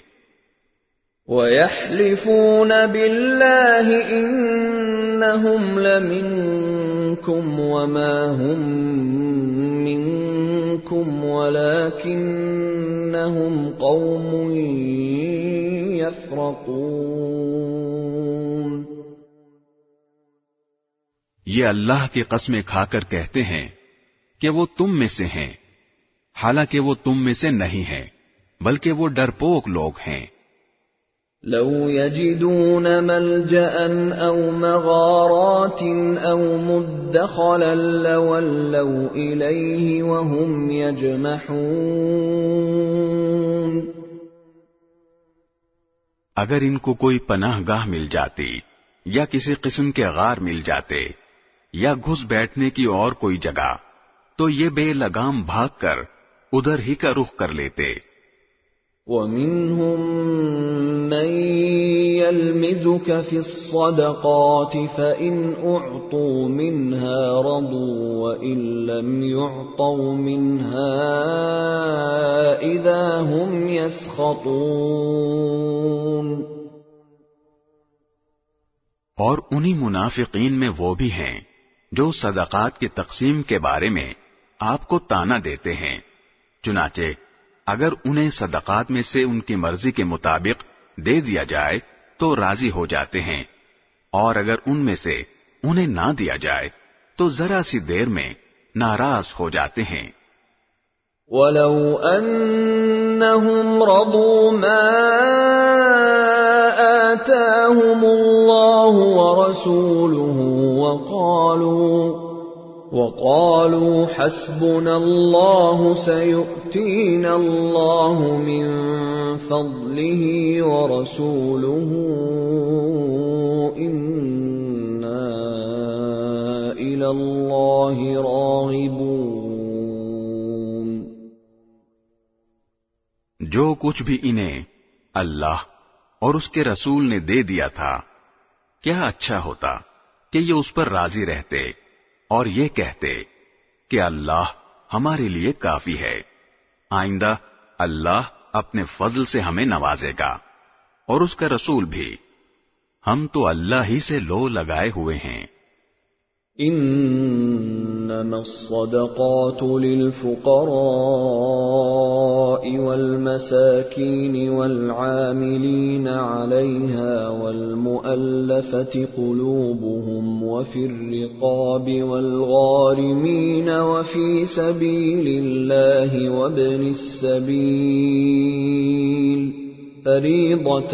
وَيَحْلِفُونَ بِاللَّهِ إِنَّهُمْ لَمِنكُمْ وَمَا هُمْ مِنكُمْ وَلَكِنَّهُمْ قَوْمٌ يَفْرَقُونَ. یہ اللہ کی قسمیں کھا کر کہتے ہیں کہ وہ تم میں سے ہیں، حالانکہ وہ تم میں سے نہیں ہیں، بلکہ وہ ڈرپوک لوگ ہیں. لو يجدون ملجأ أو مغارات أو مدخلا لولوا إليه وهم يجمحون. اگر ان کو کوئی پناہ گاہ مل جاتی یا کسی قسم کے غار مل جاتے یا گھس بیٹھنے کی اور کوئی جگہ تو یہ بے لگام بھاگ کر ادھر ہی کا رخ کر لیتے. وَمِنْهُمْ مَنْ يَلْمِزُكَ فِي الصَّدَقَاتِ فَإِنْ أُعْطُوا مِنْهَا رَضُوا وَإِنْ لَمْ يُعْطَوْا مِنْهَا إِذَا هُمْ يَسْخَطُونَ. اور انہی منافقین میں وہ بھی ہیں جو صدقات کی تقسیم کے بارے میں آپ کو طعنہ دیتے ہیں، چنانچہ اگر انہیں صدقات میں سے ان کی مرضی کے مطابق دے دیا جائے تو راضی ہو جاتے ہیں، اور اگر ان میں سے انہیں نہ دیا جائے تو ذرا سی دیر میں ناراض ہو جاتے ہیں. وَلَوْ أَنَّهُمْ رَضُوا مَا آتَاهُمُ اللَّهُ وَرَسُولُهُ وقالوا حسبنا الله سيؤتينا الله من فضله ورسوله إنا إلى الله راغبون. جو کچھ بھی انہیں اللہ اور اس کے رسول نے دے دیا تھا، کیا اچھا ہوتا کہ یہ اس پر راضی رہتے اور یہ کہتے کہ اللہ ہمارے لیے کافی ہے، آئندہ اللہ اپنے فضل سے ہمیں نوازے گا اور اس کا رسول بھی، ہم تو اللہ ہی سے لو لگائے ہوئے ہیں. انما الصدقات للفقراء والمساكين والعاملين عليها والمؤلفة قلوبهم وفي الرقاب والغارمين وفي سبيل الله وابن السبيل فريضة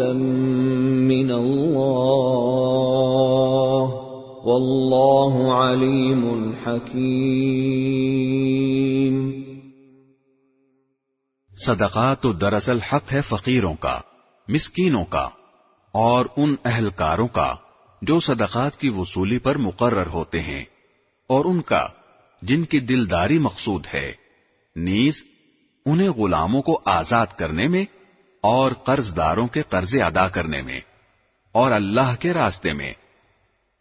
من الله واللہ علیم حکیم. صدقات تو دراصل حق ہے فقیروں کا، مسکینوں کا اور ان اہلکاروں کا جو صدقات کی وصولی پر مقرر ہوتے ہیں، اور ان کا جن کی دلداری مقصود ہے، نیز انہیں غلاموں کو آزاد کرنے میں اور قرض داروں کے قرضے ادا کرنے میں اور اللہ کے راستے میں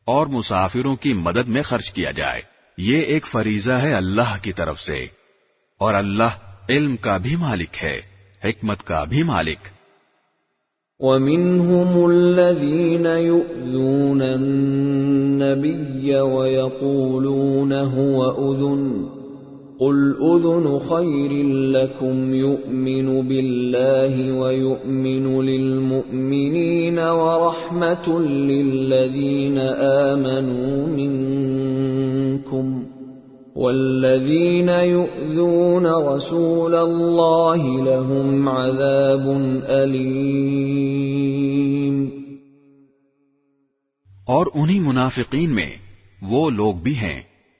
اور مسافروں کی مدد میں خرچ کیا جائے. یہ ایک فریضہ ہے اللہ کی طرف سے، اور اللہ علم کا بھی مالک ہے، حکمت کا بھی مالک. وَمِنْهُمُ الَّذِينَ يُؤْذُونَ النَّبِيَّ وَيَقُولُونَ هُوَ أُذُنٌ قُلْ أُذُنُ خَيْرٍ لَكُمْ يُؤْمِنُ بِاللَّهِ وَيُؤْمِنُ لِلْمُؤْمِنِينَ وَرَحْمَةٌ لِلَّذِينَ آمَنُوا مِنكُمْ وَالَّذِينَ يُؤْذُونَ رَسُولَ اللَّهِ لَهُمْ عَذَابٌ أَلِيمٌ. اور انہی منافقین میں وہ لوگ بھی ہیں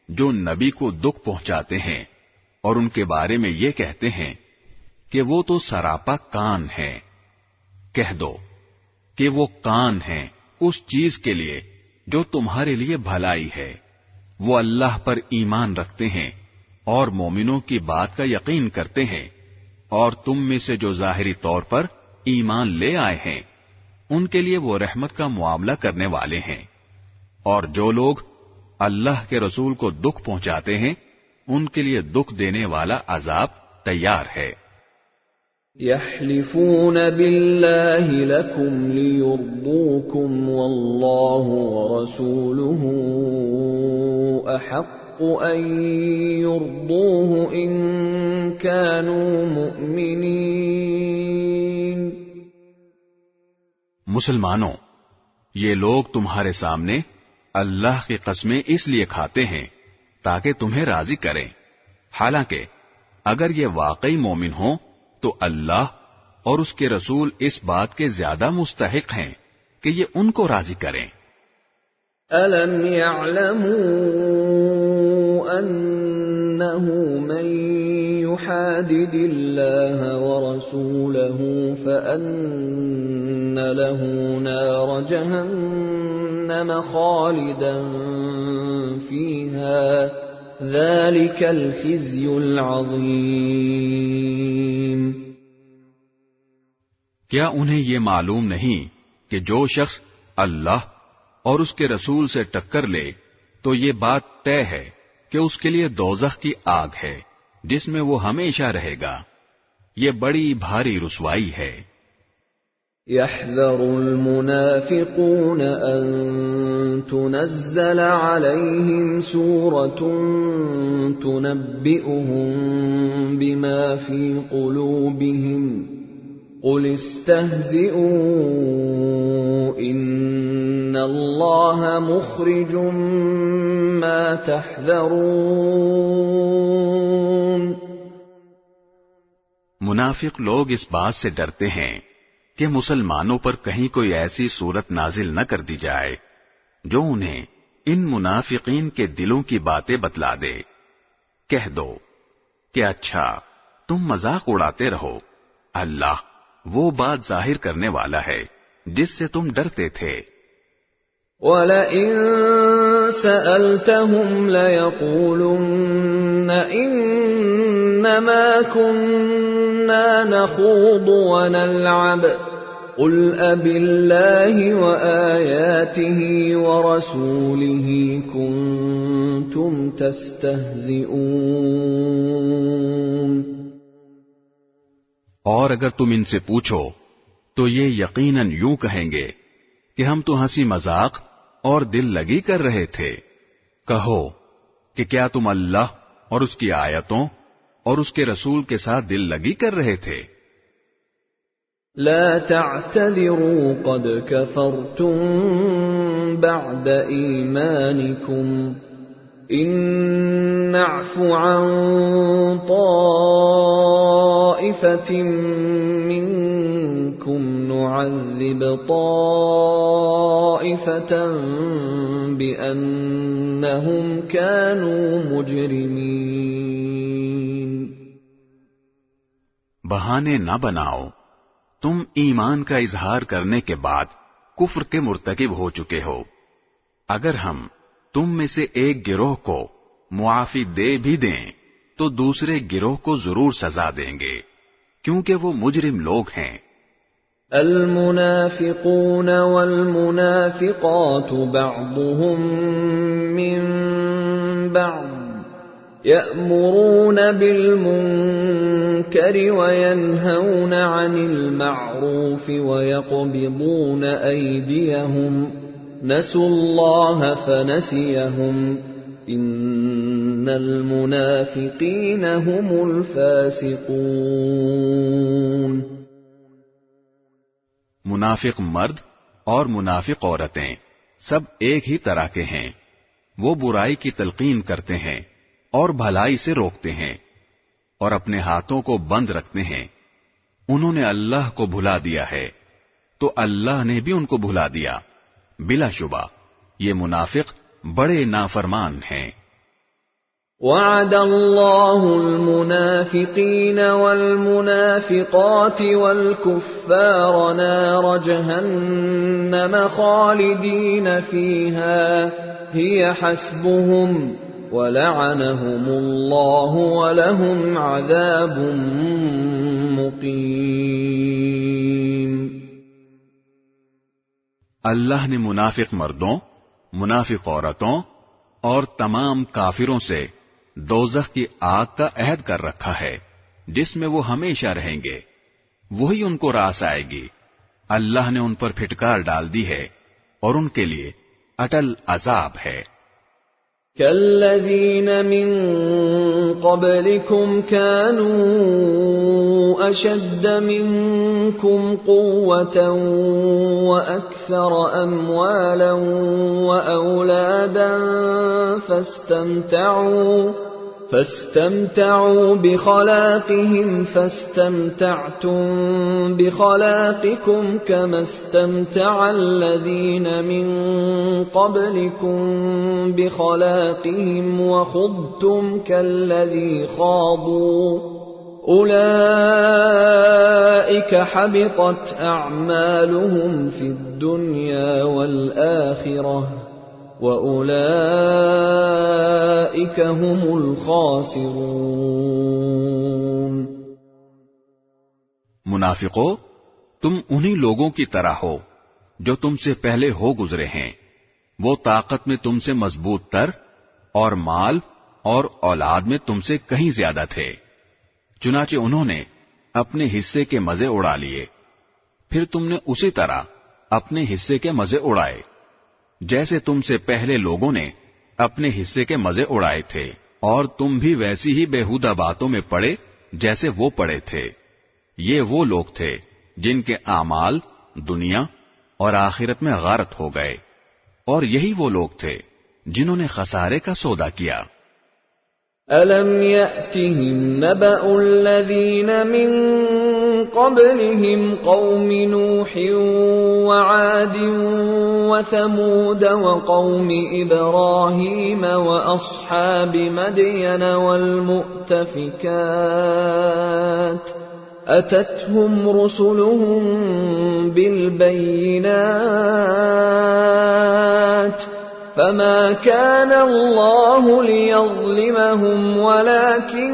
جو نبی کو دکھ پہنچاتے ہیں اور ان کے بارے میں یہ کہتے ہیں کہ وہ تو سراپا کان ہیں. کہہ دو کہ وہ کان ہیں اس چیز کے لیے جو تمہارے لیے بھلائی ہے. وہ اللہ پر ایمان رکھتے ہیں اور مومنوں کی بات کا یقین کرتے ہیں، اور تم میں سے جو ظاہری طور پر ایمان لے آئے ہیں ان کے لیے وہ رحمت کا معاملہ کرنے والے ہیں. اور جو لوگ اللہ کے رسول کو دکھ پہنچاتے ہیں ان کے لیے دکھ دینے والا عذاب تیار ہے. یحلفون باللہ لکم لیرضوکم واللہ ورسولہ احق ان یرضوہ ان کانوا مؤمنین. مسلمانوں، یہ لوگ تمہارے سامنے اللہ کی قسمیں اس لیے کھاتے ہیں تاکہ تمہیں راضی کریں، حالانکہ اگر یہ واقعی مومن ہوں تو اللہ اور اس کے رسول اس بات کے زیادہ مستحق ہیں کہ یہ ان کو راضی کریں. أَلَمْ يَعْلَمُوا أَنَّهُ مَن يُحَادِدِ اللَّهَ وَرَسُولَهُ فَأَنَّ لَهُ نَارَ جَهَنَّمَ خَالِدًا فِيهَا ذَلِكَ الْخِزْيُ الْعَظِيمُ. کیا انہیں یہ معلوم نہیں کہ جو شخص اللہ اور اس کے رسول سے ٹکر لے تو یہ بات طے ہے کہ اس کے لیے دوزخ کی آگ ہے جس میں وہ ہمیشہ رہے گا. یہ بڑی بھاری رسوائی ہے. يحذر المنافقون أن تنزل عليهم سورة تنبئهم بما في قلوبهم قل استهزئوا إن الله مخرج ما تحذرون. منافق لوگ اس بات سے ڈرتے ہیں کہ مسلمانوں پر کہیں کوئی ایسی صورت نازل نہ کر دی جائے جو انہیں ان منافقین کے دلوں کی باتیں بتلا دے. کہہ دو کہ اچھا تم مذاق اڑاتے رہو، اللہ وہ بات ظاہر کرنے والا ہے جس سے تم ڈرتے تھے. وَلَئِن سَأَلْتَهُمْ لَيَقُولُنَّ إِنَّمَا كُنَّا نَخُوضُ وَنَلْعَبُ قُلْ أَبِاللَّهِ وَآيَاتِهِ وَرَسُولِهِ كُنتُمْ تَسْتَهْزِئُونَ. اور اگر تم ان سے پوچھو تو یہ یقیناً یوں کہیں گے کہ ہم تو ہنسی مذاق اور دل لگی کر رہے تھے. کہو کہ کیا تم اللہ اور اس کی آیتوں اور اس کے رسول کے ساتھ دل لگی کر رہے تھے؟ لا تعتذروا قد كفرتم بعد ایمانکم ان نعف عن طائفة منکم نعذب طائفة بأنهم كانوا مجرمین. بہانے نہ بناؤ، تم ایمان کا اظہار کرنے کے بعد کفر کے مرتکب ہو چکے ہو. اگر ہم تم میں سے ایک گروہ کو معافی دے بھی دیں تو دوسرے گروہ کو ضرور سزا دیں گے کیونکہ وہ مجرم لوگ ہیں. المنافقون والمنافقات بعضهم من بعض يأمرون بالمنكر وينهون عن المعروف ويقبضون أيديهم نسوا الله فنسيهم إن المنافقين هم الفاسقون. منافق مرد اور منافق عورتیں سب ایک ہی طرح کے ہیں. وہ برائی کی تلقین کرتے ہیں اور بھلائی سے روکتے ہیں اور اپنے ہاتھوں کو بند رکھتے ہیں. انہوں نے اللہ کو بھلا دیا ہے تو اللہ نے بھی ان کو بھلا دیا. بلا شبہ یہ منافق بڑے نافرمان ہیں. وعد اللہ المنافقین والمنافقات والکفار نار جہنم خالدین فیہا ہی حسبهم ولعنهم اللہ ولهم عذاب مقیم. اللہ نے منافق مردوں، منافق عورتوں اور تمام کافروں سے دوزخ کی آگ کا عہد کر رکھا ہے جس میں وہ ہمیشہ رہیں گے. وہی ان کو راس آئے گی. اللہ نے ان پر پھٹکار ڈال دی ہے اور ان کے لیے اٹل عذاب ہے. كالذين من قبلكم كانوا أشد منكم قوة وأكثر أموالا وأولادا فاستمتعوا بخلاقهم فاستمتعتم بخلاقكم كما استمتع الذين من قبلكم بخلاقهم وخضتم كالذي خاضوا أولئك حبطت أعمالهم في الدنيا والآخرة وَأُولَئِكَ هُمُ الْخَاسِرُونَ. منافقو، تم انہی لوگوں کی طرح ہو جو تم سے پہلے ہو گزرے ہیں. وہ طاقت میں تم سے مضبوط تر اور مال اور اولاد میں تم سے کہیں زیادہ تھے. چنانچہ انہوں نے اپنے حصے کے مزے اڑا لیے، پھر تم نے اسی طرح اپنے حصے کے مزے اڑائے جیسے تم سے پہلے لوگوں نے اپنے حصے کے مزے اڑائے تھے، اور تم بھی ویسی ہی بیہودہ باتوں میں پڑے جیسے وہ پڑے تھے. یہ وہ لوگ تھے جن کے اعمال دنیا اور آخرت میں غارت ہو گئے، اور یہی وہ لوگ تھے جنہوں نے خسارے کا سودا کیا. أَلَمْ يَأْتِهِمْ نَبَأُ الَّذِينَ مِنْ قَبْلِهِمْ قَوْمِ نُوحٍ وَعَادٍ وَثَمُودَ وَقَوْمِ إِبْرَاهِيمَ وَأَصْحَابِ مَدْيَنَ وَالْمُؤْتَفِكَاتِ أَتَتْهُمْ رُسُلُهُم بِالْبَيِّنَاتِ فَمَا كَانَ اللَّهُ لِيَظْلِمَهُمْ وَلَكِنْ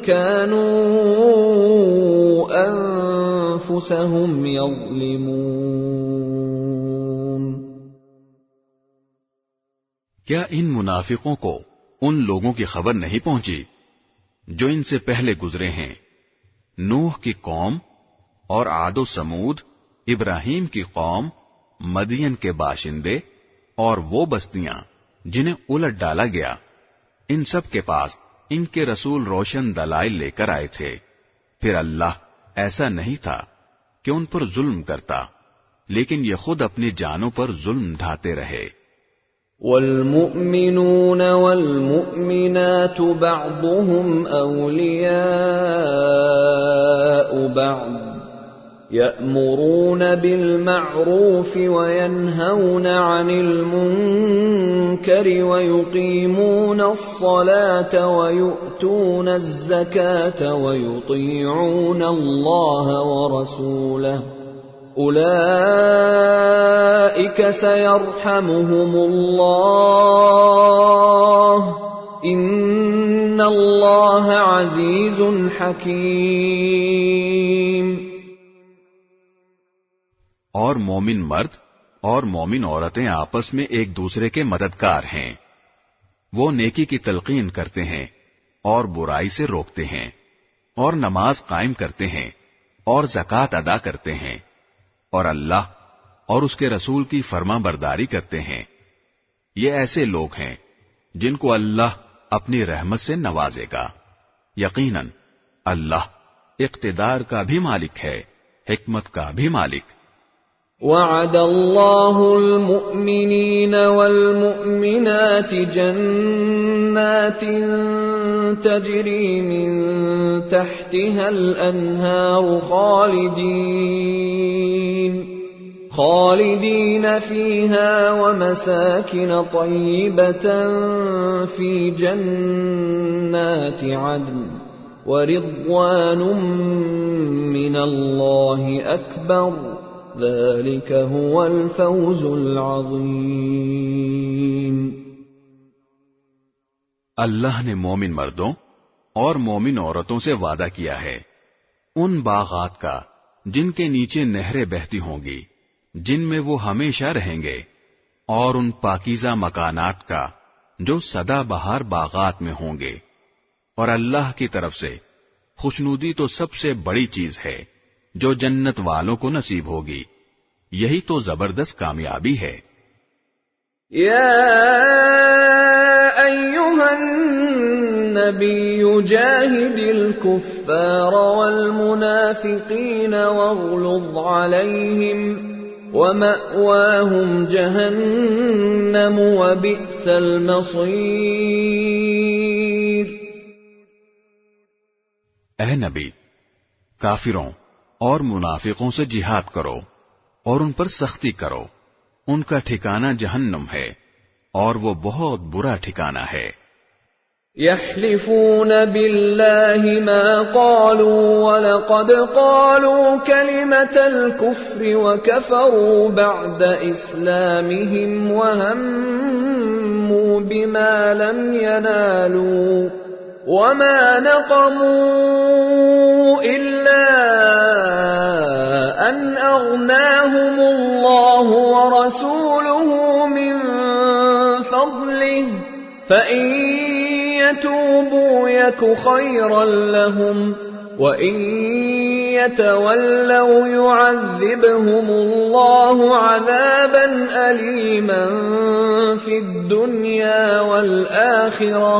كَانُوا أَنفُسَهُمْ يَظْلِمُونَ۔ کیا ان منافقوں کو ان لوگوں کی خبر نہیں پہنچی جو ان سے پہلے گزرے ہیں؟ نوح کی قوم اور عاد و سمود، ابراہیم کی قوم، مدین کے باشندے اور وہ بستیاں جنہیں الٹ ڈالا گیا، ان سب کے پاس ان کے رسول روشن دلائل لے کر آئے تھے، پھر اللہ ایسا نہیں تھا کہ ان پر ظلم کرتا، لیکن یہ خود اپنی جانوں پر ظلم ڈھاتے رہے۔ والمؤمنون والمؤمنات بعضهم أولياء بعض يأمرون بالمعروف وينهون عن المنكر ويقيمون الصلاة ويؤتون الزكاة ويطيعون الله ورسوله أولئك سيرحمهم الله إن الله عزيز حكيم۔ اور مومن مرد اور مومن عورتیں آپس میں ایک دوسرے کے مددگار ہیں، وہ نیکی کی تلقین کرتے ہیں اور برائی سے روکتے ہیں، اور نماز قائم کرتے ہیں اور زکوٰۃ ادا کرتے ہیں، اور اللہ اور اس کے رسول کی فرما برداری کرتے ہیں۔ یہ ایسے لوگ ہیں جن کو اللہ اپنی رحمت سے نوازے گا۔ یقیناً اللہ اقتدار کا بھی مالک ہے، حکمت کا بھی مالک۔ وعد الله المؤمنين والمؤمنات جنات تجري من تحتها الأنهار خالدين فيها ومساكن طيبة في جنات عدن ورضوان من الله أكبر ذلك هو الفوز العظیم۔ اللہ نے مومن مردوں اور مومن عورتوں سے وعدہ کیا ہے ان باغات کا جن کے نیچے نہریں بہتی ہوں گی، جن میں وہ ہمیشہ رہیں گے، اور ان پاکیزہ مکانات کا جو سدا بہار باغات میں ہوں گے، اور اللہ کی طرف سے خوشنودی تو سب سے بڑی چیز ہے جو جنت والوں کو نصیب ہوگی، یہی تو زبردست کامیابی ہے۔ یا ایھا النبی جاہد الکفار والمنافقین واغلظ علیہم ومأواہم جہنم وبئس المصیر۔ اے نبی، کافروں اور منافقوں سے جہاد کرو اور ان پر سختی کرو، ان کا ٹھکانہ جہنم ہے اور وہ بہت برا ٹھکانہ ہے۔ يحلفون بالله ما قالوا ولقد قالوا كلمة الكفر وكفروا بعد إسلامهم وهموا بما لم ينالوا وما نقموا إلا أن أغناهم الله ورسوله من فضله فإن يتوبوا يك خيرا لهم وإن يتولوا يعذبهم الله عذابا أليما في الدنيا والآخرة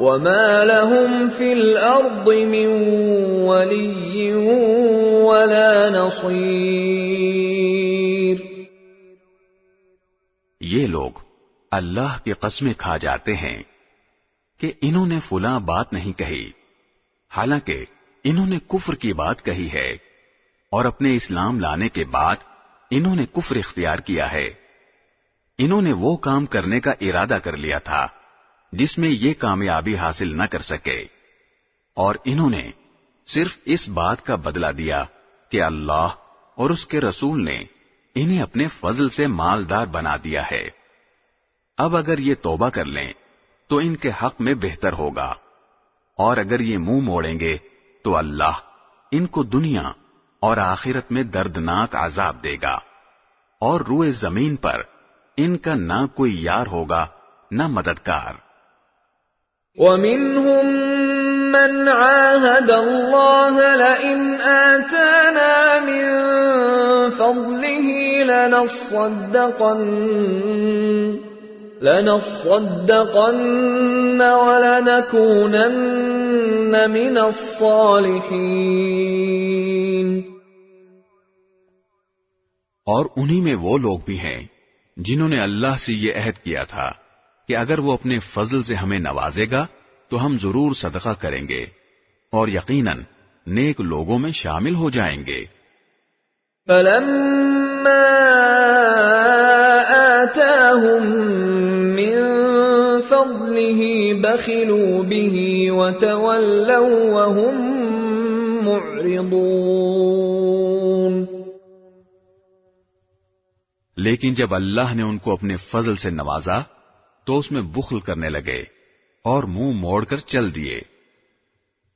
وما لهم في الأرض من ولي ولا نصير۔ یہ لوگ اللہ کی قسمیں کھا جاتے ہیں کہ انہوں نے فلاں بات نہیں کہی، حالانکہ انہوں نے کفر کی بات کہی ہے، اور اپنے اسلام لانے کے بعد انہوں نے کفر اختیار کیا ہے۔ انہوں نے وہ کام کرنے کا ارادہ کر لیا تھا جس میں یہ کامیابی حاصل نہ کر سکے، اور انہوں نے صرف اس بات کا بدلہ دیا کہ اللہ اور اس کے رسول نے انہیں اپنے فضل سے مالدار بنا دیا ہے۔ اب اگر یہ توبہ کر لیں تو ان کے حق میں بہتر ہوگا، اور اگر یہ منہ موڑیں گے تو اللہ ان کو دنیا اور آخرت میں دردناک عذاب دے گا، اور روئے زمین پر ان کا نہ کوئی یار ہوگا نہ مددگار۔ وَمِنْهُمْ مَنْ عَاهَدَ اللَّهَ لَئِنْ آتَانَا مِنْ فَضْلِهِ لَنَصَّدَّقَنَّ وَلَنَكُونَنَّ مِنَ الصَّالِحِينَ۔ اور انہی میں وہ لوگ بھی ہیں جنہوں نے اللہ سے یہ عہد کیا تھا کہ اگر وہ اپنے فضل سے ہمیں نوازے گا تو ہم ضرور صدقہ کریں گے، اور یقیناً نیک لوگوں میں شامل ہو جائیں گے۔ فَلَمَّا آتَاهُم مِّن فَضْلِهِ بَخِلُوا بِهِ وَتَوَلَّوْا وَهُم مُّعْرِضُونَ۔ لیکن جب اللہ نے ان کو اپنے فضل سے نوازا تو اس میں بخل کرنے لگے اور منہ موڑ کر چل دیے۔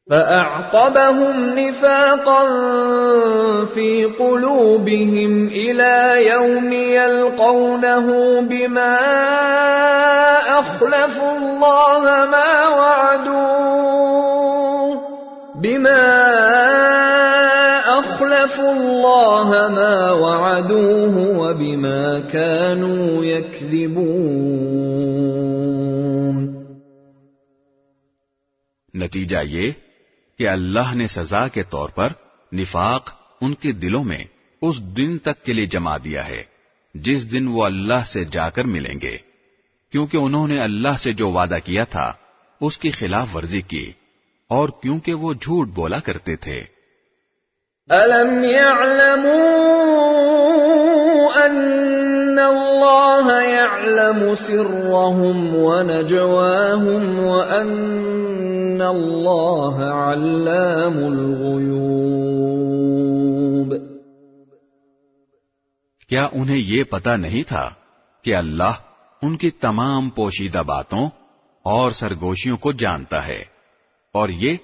فَأَعْقَبَهُمْ نِفَاقًا فِي قُلُوبِهِمْ إِلَى يَوْمِ يَلْقَوْنَهُ بِمَا أَخْلَفُوا اللَّهَ مَا وَعَدُوهُ وَبِمَا كَانُوا يَكْذِبُونَ۔ نتیجہ یہ کہ اللہ نے سزا کے طور پر نفاق ان کے دلوں میں اس دن تک کے لیے جما دیا ہے جس دن وہ اللہ سے جا کر ملیں گے، کیونکہ انہوں نے اللہ سے جو وعدہ کیا تھا اس کی خلاف ورزی کی، اور کیونکہ وہ جھوٹ بولا کرتے تھے۔ أَلَمْ يَعْلَمُوا أَنَّ اللَّهَ يَعْلَمُ سِرَّهُمْ وَنَجْوَاهُمْ وَأَنَّ اللَّهَ عَلَّامُ الْغُيُوبِ۔ کیا انہیں یہ پتہ نہیں تھا کہ اللہ ان کی تمام پوشیدہ باتوں اور سرگوشیوں کو جانتا ہے، اور یہ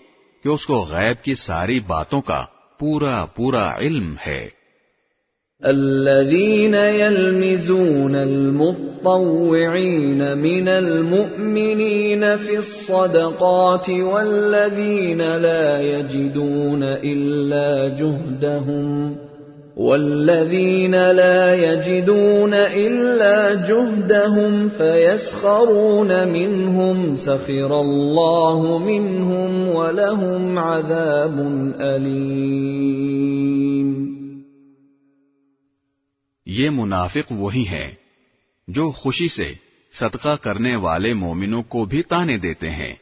کہ اس کو غیب کی ساری باتوں کا پورا پورا علم ہے۔ الذين يلمزون المطوعين من المؤمنين في الصدقات والذين لا يجدون إلا جهدهم فيسخرون منهم سخر الله منهم ولهم عذاب أليم۔ یہ منافق وہی ہیں جو خوشی سے صدقہ کرنے والے مومنوں کو بھی طعنے دیتے ہیں،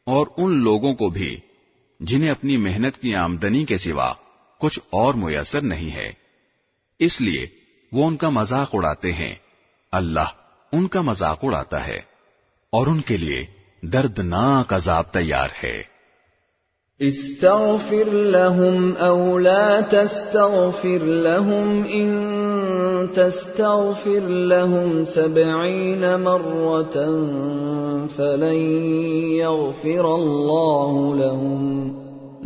اور ان لوگوں کو بھی جنہیں اپنی محنت کی آمدنی کے سوا کچھ اور میسر نہیں ہے، اس لیے وہ ان کا مذاق اڑاتے ہیں۔ اللہ ان کا مذاق اڑاتا ہے اور ان کے لیے دردناک عذاب تیار ہے۔ استغفر لهم أو لا تستغفر لهم إن تستغفر لهم 70 مرة فلن يغفر الله لهم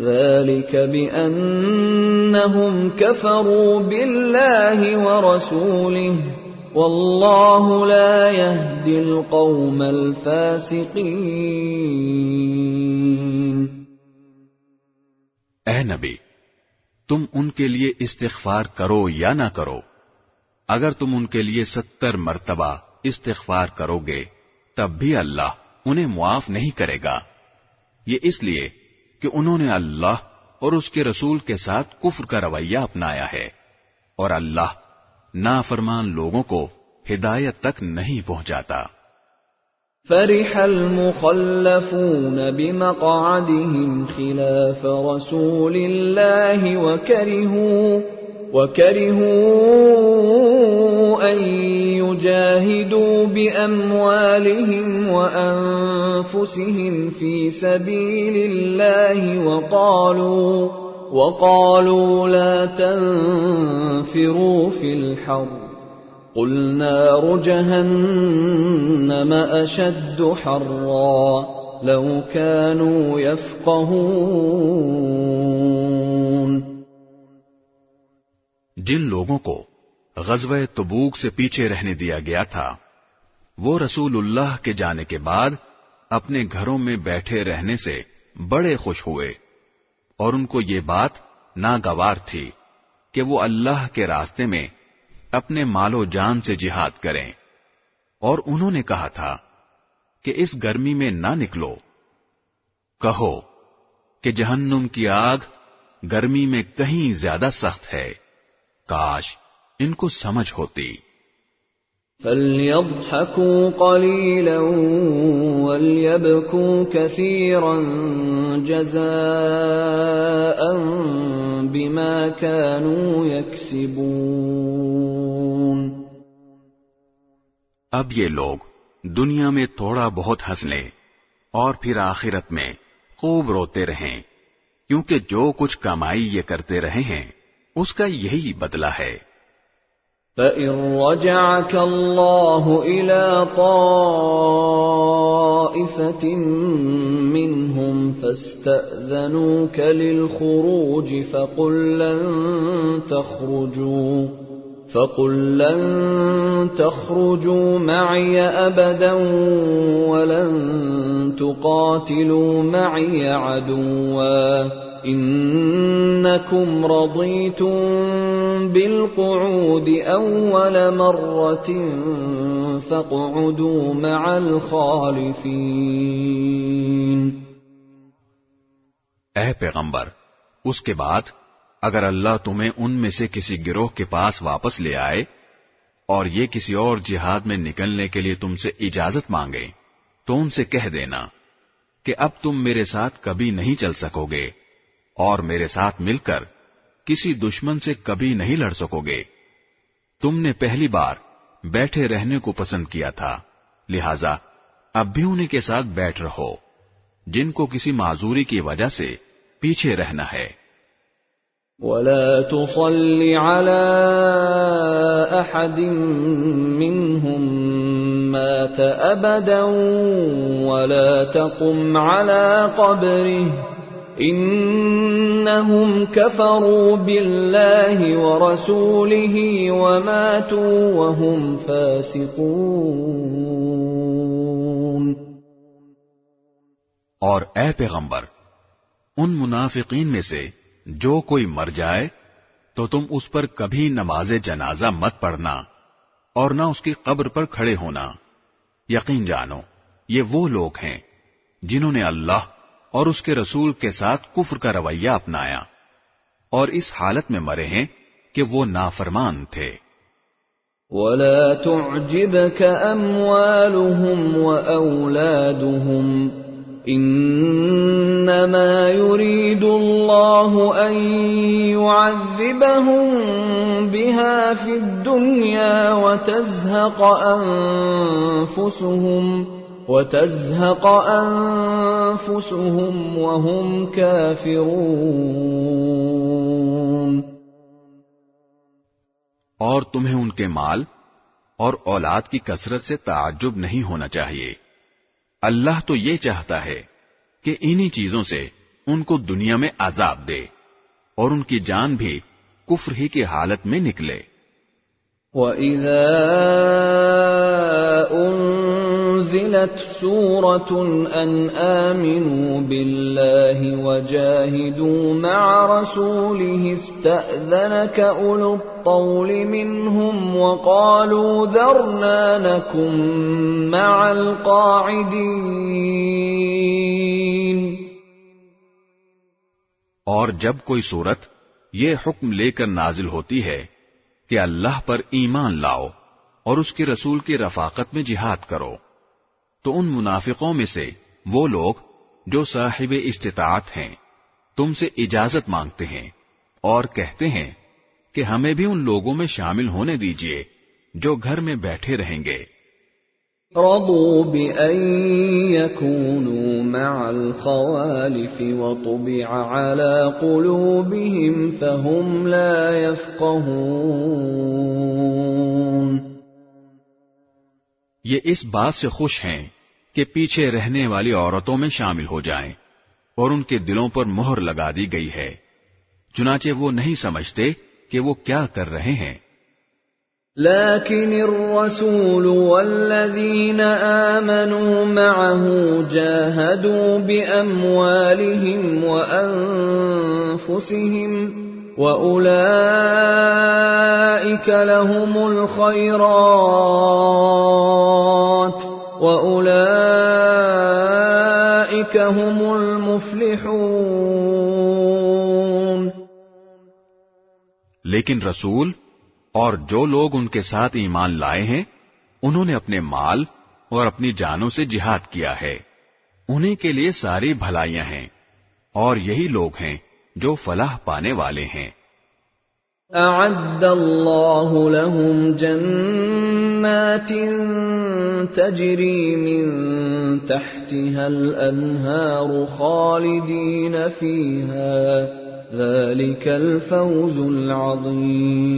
ذلك بأنهم كفروا بالله ورسوله والله لا يهدي القوم الفاسقين۔ اے نبی، تم ان کے لیے استغفار کرو یا نہ کرو، اگر تم ان کے لیے 70 مرتبہ استغفار کرو گے تب بھی اللہ انہیں معاف نہیں کرے گا، یہ اس لیے کہ انہوں نے اللہ اور اس کے رسول کے ساتھ کفر کا رویہ اپنایا ہے، اور اللہ نافرمان لوگوں کو ہدایت تک نہیں پہنچاتا۔ فرح المخلفون بمقعدهم خلاف رسول الله وكرهوا أن يجاهدوا بأموالهم وأنفسهم في سبيل الله وقالوا لا تنفروا في الحر قل نار جهنم أشد حرا لو كانوا يفقهون۔ جن لوگوں کو غزوہ تبوک سے پیچھے رہنے دیا گیا تھا وہ رسول اللہ کے جانے کے بعد اپنے گھروں میں بیٹھے رہنے سے بڑے خوش ہوئے، اور ان کو یہ بات ناگوار تھی کہ وہ اللہ کے راستے میں اپنے مال و جان سے جہاد کریں، اور انہوں نے کہا تھا کہ اس گرمی میں نہ نکلو۔ کہو کہ جہنم کی آگ گرمی میں کہیں زیادہ سخت ہے، کاش ان کو سمجھ ہوتی۔ فَلْيَضْحَكُوا قَلِيلًا وَلْيَبْكُوا كَثِيرًا جَزَاءً بِمَا كَانُوا يَكْسِبُونَ۔ اب یہ لوگ دنیا میں تھوڑا بہت ہنس لیں اور پھر آخرت میں خوب روتے رہیں، کیونکہ جو کچھ کمائی یہ کرتے رہے ہیں اس کا یہی بدلہ ہے۔ فَإِن رَّجَعَكَ اللَّهُ إِلَى طَائِفَةٍ مِّنْهُمْ فَاسْتَأْذَنُوكَ لِلْخُرُوجِ فَقُل لَّن تَخْرُجُوا مَعِيَ أَبَدًا وَلَن تُقَاتِلُوا مَعِيَ عَدُوًّا إِنَّكُمْ رَضِيتُم بِالْقُعُودِ أَوَّلَ مَرَّةٍ فَاقْعُدُوا مَعَ الْخَالِفِينَ۔ اے پیغمبر، اس کے بعد اگر اللہ تمہیں ان میں سے کسی گروہ کے پاس واپس لے آئے اور یہ کسی اور جہاد میں نکلنے کے لیے تم سے اجازت مانگے تو ان سے کہہ دینا کہ اب تم میرے ساتھ کبھی نہیں چل سکو گے اور میرے ساتھ مل کر کسی دشمن سے کبھی نہیں لڑ سکو گے۔ تم نے پہلی بار بیٹھے رہنے کو پسند کیا تھا، لہذا اب بھی انہیں کے ساتھ بیٹھ رہو جن کو کسی معذوری کی وجہ سے پیچھے رہنا ہے۔ وَلَا تُصَلِّ عَلَىٰ أَحَدٍ مِّنْهُمْ مَاتَ أَبَدًا وَلَا تَقُمْ عَلَىٰ قَبْرِهِ إِنَّهُمْ كَفَرُوا بِاللَّهِ وَرَسُولِهِ وَمَاتُوا وَهُمْ فَاسِقُونَ۔ اور اے پیغمبر، ان منافقین میں سے جو کوئی مر جائے تو تم اس پر کبھی نماز جنازہ مت پڑھنا اور نہ اس کی قبر پر کھڑے ہونا۔ یقین جانو یہ وہ لوگ ہیں جنہوں نے اللہ اور اس کے رسول کے ساتھ کفر کا رویہ اپنایا اور اس حالت میں مرے ہیں کہ وہ نافرمان تھے۔ وَلَا تُعْجِبْكَ أَمْوَالُهُمْ وَأَوْلَادُهُمْ إِنَّمَا يُرِيدُ اللَّهُ أَن يُعَذِّبَهُم بِهَا فِي الدُّنْيَا وَتَزْهَقَ أَنفُسُهُمْ وَهُمْ كَافِرُونَ۔ اور تمہیں ان کے مال اور اولاد کی کثرت سے تعجب نہیں ہونا چاہیے، اللہ تو یہ چاہتا ہے کہ انہی چیزوں سے ان کو دنیا میں عذاب دے اور ان کی جان بھی کفر ہی کی حالت میں نکلے۔ وَإِذَا أُنزِلَتْ سُورَةٌ أَنْ آمِنُوا بِاللَّهِ وَجَاهِدُوا مَعَ رَسُولِهِ اسْتَأْذَنَكَ أُولُو الطَّوْلِ مِنْهُمْ وَقَالُوا ذَرْنَا نَكُن مَّعَ الْقَاعِدِينَ۔ اور جب کوئی صورت یہ حکم لے کر نازل ہوتی ہے کہ اللہ پر ایمان لاؤ اور اس کے رسول کی رفاقت میں جہاد کرو، تو ان منافقوں میں سے وہ لوگ جو صاحب استطاعت ہیں تم سے اجازت مانگتے ہیں اور کہتے ہیں کہ ہمیں بھی ان لوگوں میں شامل ہونے دیجئے جو گھر میں بیٹھے رہیں گے۔ رضوا بأن يكونوا مع الخوالف وطبع على قلوبهم فهم لا يفقهون۔ یہ اس بات سے خوش ہیں کہ پیچھے رہنے والی عورتوں میں شامل ہو جائیں اور ان کے دلوں پر مہر لگا دی گئی ہے، چنانچہ وہ نہیں سمجھتے کہ وہ کیا کر رہے ہیں۔ لكن الرسول والذين آمنوا معه جاهدوا بأموالهم وأنفسهم وأولئك لهم الخيرات وأولئك هم المفلحون۔ لیکن رسول اور جو لوگ ان کے ساتھ ایمان لائے ہیں انہوں نے اپنے مال اور اپنی جانوں سے جہاد کیا ہے، انہیں کے لیے ساری بھلائیاں ہیں اور یہی لوگ ہیں جو فلاح پانے والے ہیں۔ اعد اللہ لهم جنات تجری من تحتها الانہار خالدین فیہا ذلك الفوز العظیم۔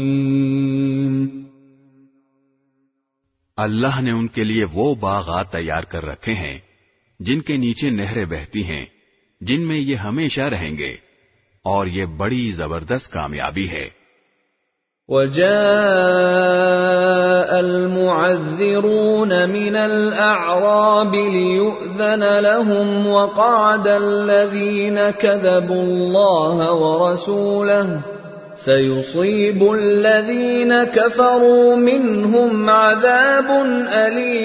اللہ نے ان کے لیے وہ باغات تیار کر رکھے ہیں جن کے نیچے نہریں بہتی ہیں، جن میں یہ ہمیشہ رہیں گے، اور یہ بڑی زبردست کامیابی ہے۔ وَجَاءَ الْمُعَذِّرُونَ مِنَ الْأَعْرَابِ لِيُؤْذَنَ لَهُمْ وَقَعَدَ الَّذِينَ كَذَبُوا اللَّهَ وَرَسُولَهُ سَيُصِيبُ الَّذِينَ كَفَرُوا مِنْهُمْ عَذَابٌ أَلِيمٌ۔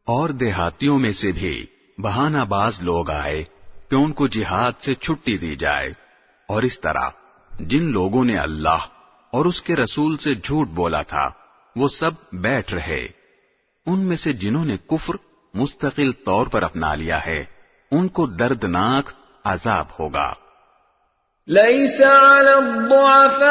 اور دیہاتیوں میں سے بھی بہانہ باز لوگ آئے کہ ان کو جہاد سے چھٹی دی جائے، اور اس طرح جن لوگوں نے اللہ اور اس کے رسول سے جھوٹ بولا تھا وہ سب بیٹھ رہے۔ ان میں سے جنہوں نے کفر مستقل طور پر اپنا لیا ہے ان کو دردناک عذاب ہوگا۔ ليس على الضعفاء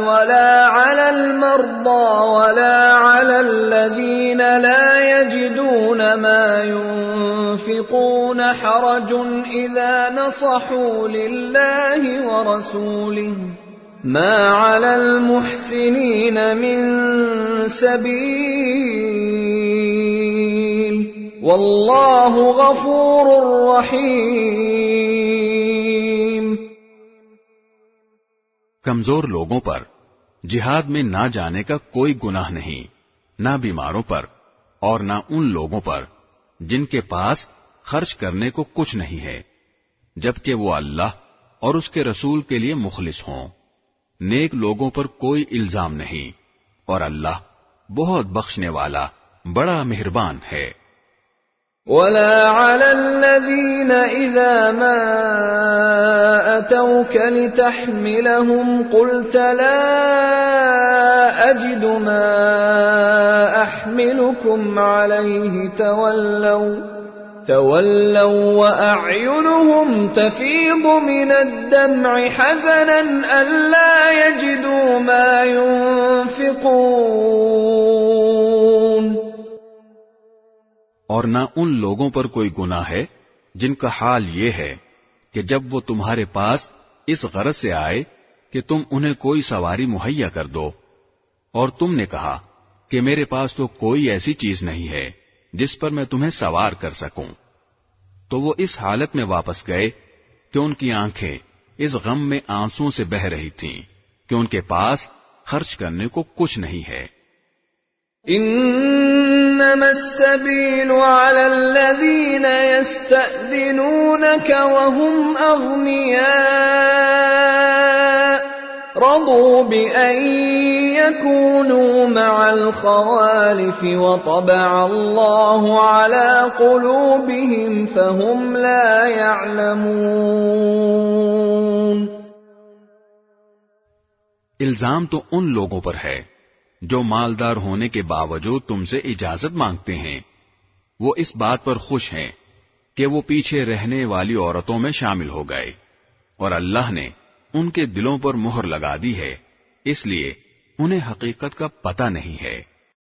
ولا على المرضى ولا على الذين لا يجدون ما ينفقون حرج إذا نصحوا لله ورسوله ما على المحسنين من سبيل والله غفور رحيم۔ کمزور لوگوں پر جہاد میں نہ جانے کا کوئی گناہ نہیں، نہ بیماروں پر اور نہ ان لوگوں پر جن کے پاس خرچ کرنے کو کچھ نہیں ہے، جبکہ وہ اللہ اور اس کے رسول کے لیے مخلص ہوں۔ نیک لوگوں پر کوئی الزام نہیں، اور اللہ بہت بخشنے والا بڑا مہربان ہے۔ ولا على الذين إذا ما أتوك لتحملهم قلت لا أجد ما أحملكم عليه تولوا وأعينهم تفيض من الدمع حزنا ألا يجدوا ما ينفقون۔ اور نہ ان لوگوں پر کوئی گناہ ہے جن کا حال یہ ہے کہ جب وہ تمہارے پاس اس غرض سے آئے کہ تم انہیں کوئی سواری مہیا کر دو، اور تم نے کہا کہ میرے پاس تو کوئی ایسی چیز نہیں ہے جس پر میں تمہیں سوار کر سکوں، تو وہ اس حالت میں واپس گئے کہ ان کی آنکھیں اس غم میں آنسوں سے بہہ رہی تھیں کہ ان کے پاس خرچ کرنے کو کچھ نہیں ہے۔ انما السبيل على الذين يستأذنونك وهم أغنياء رضوا بأن يكونوا مع الخوالف وطبع الله على قلوبهم فهم لا يعلمون۔ الزام تو ان لوگوں پر ہے جو مالدار ہونے کے باوجود تم سے اجازت مانگتے ہیں. وہ اس بات پر خوش ہیں کہ وہ پیچھے رہنے والی عورتوں میں شامل ہو گئے، اور اللہ نے ان کے دلوں پر مہر لگا دی ہے، اس لیے انہیں حقیقت کا پتہ نہیں ہے.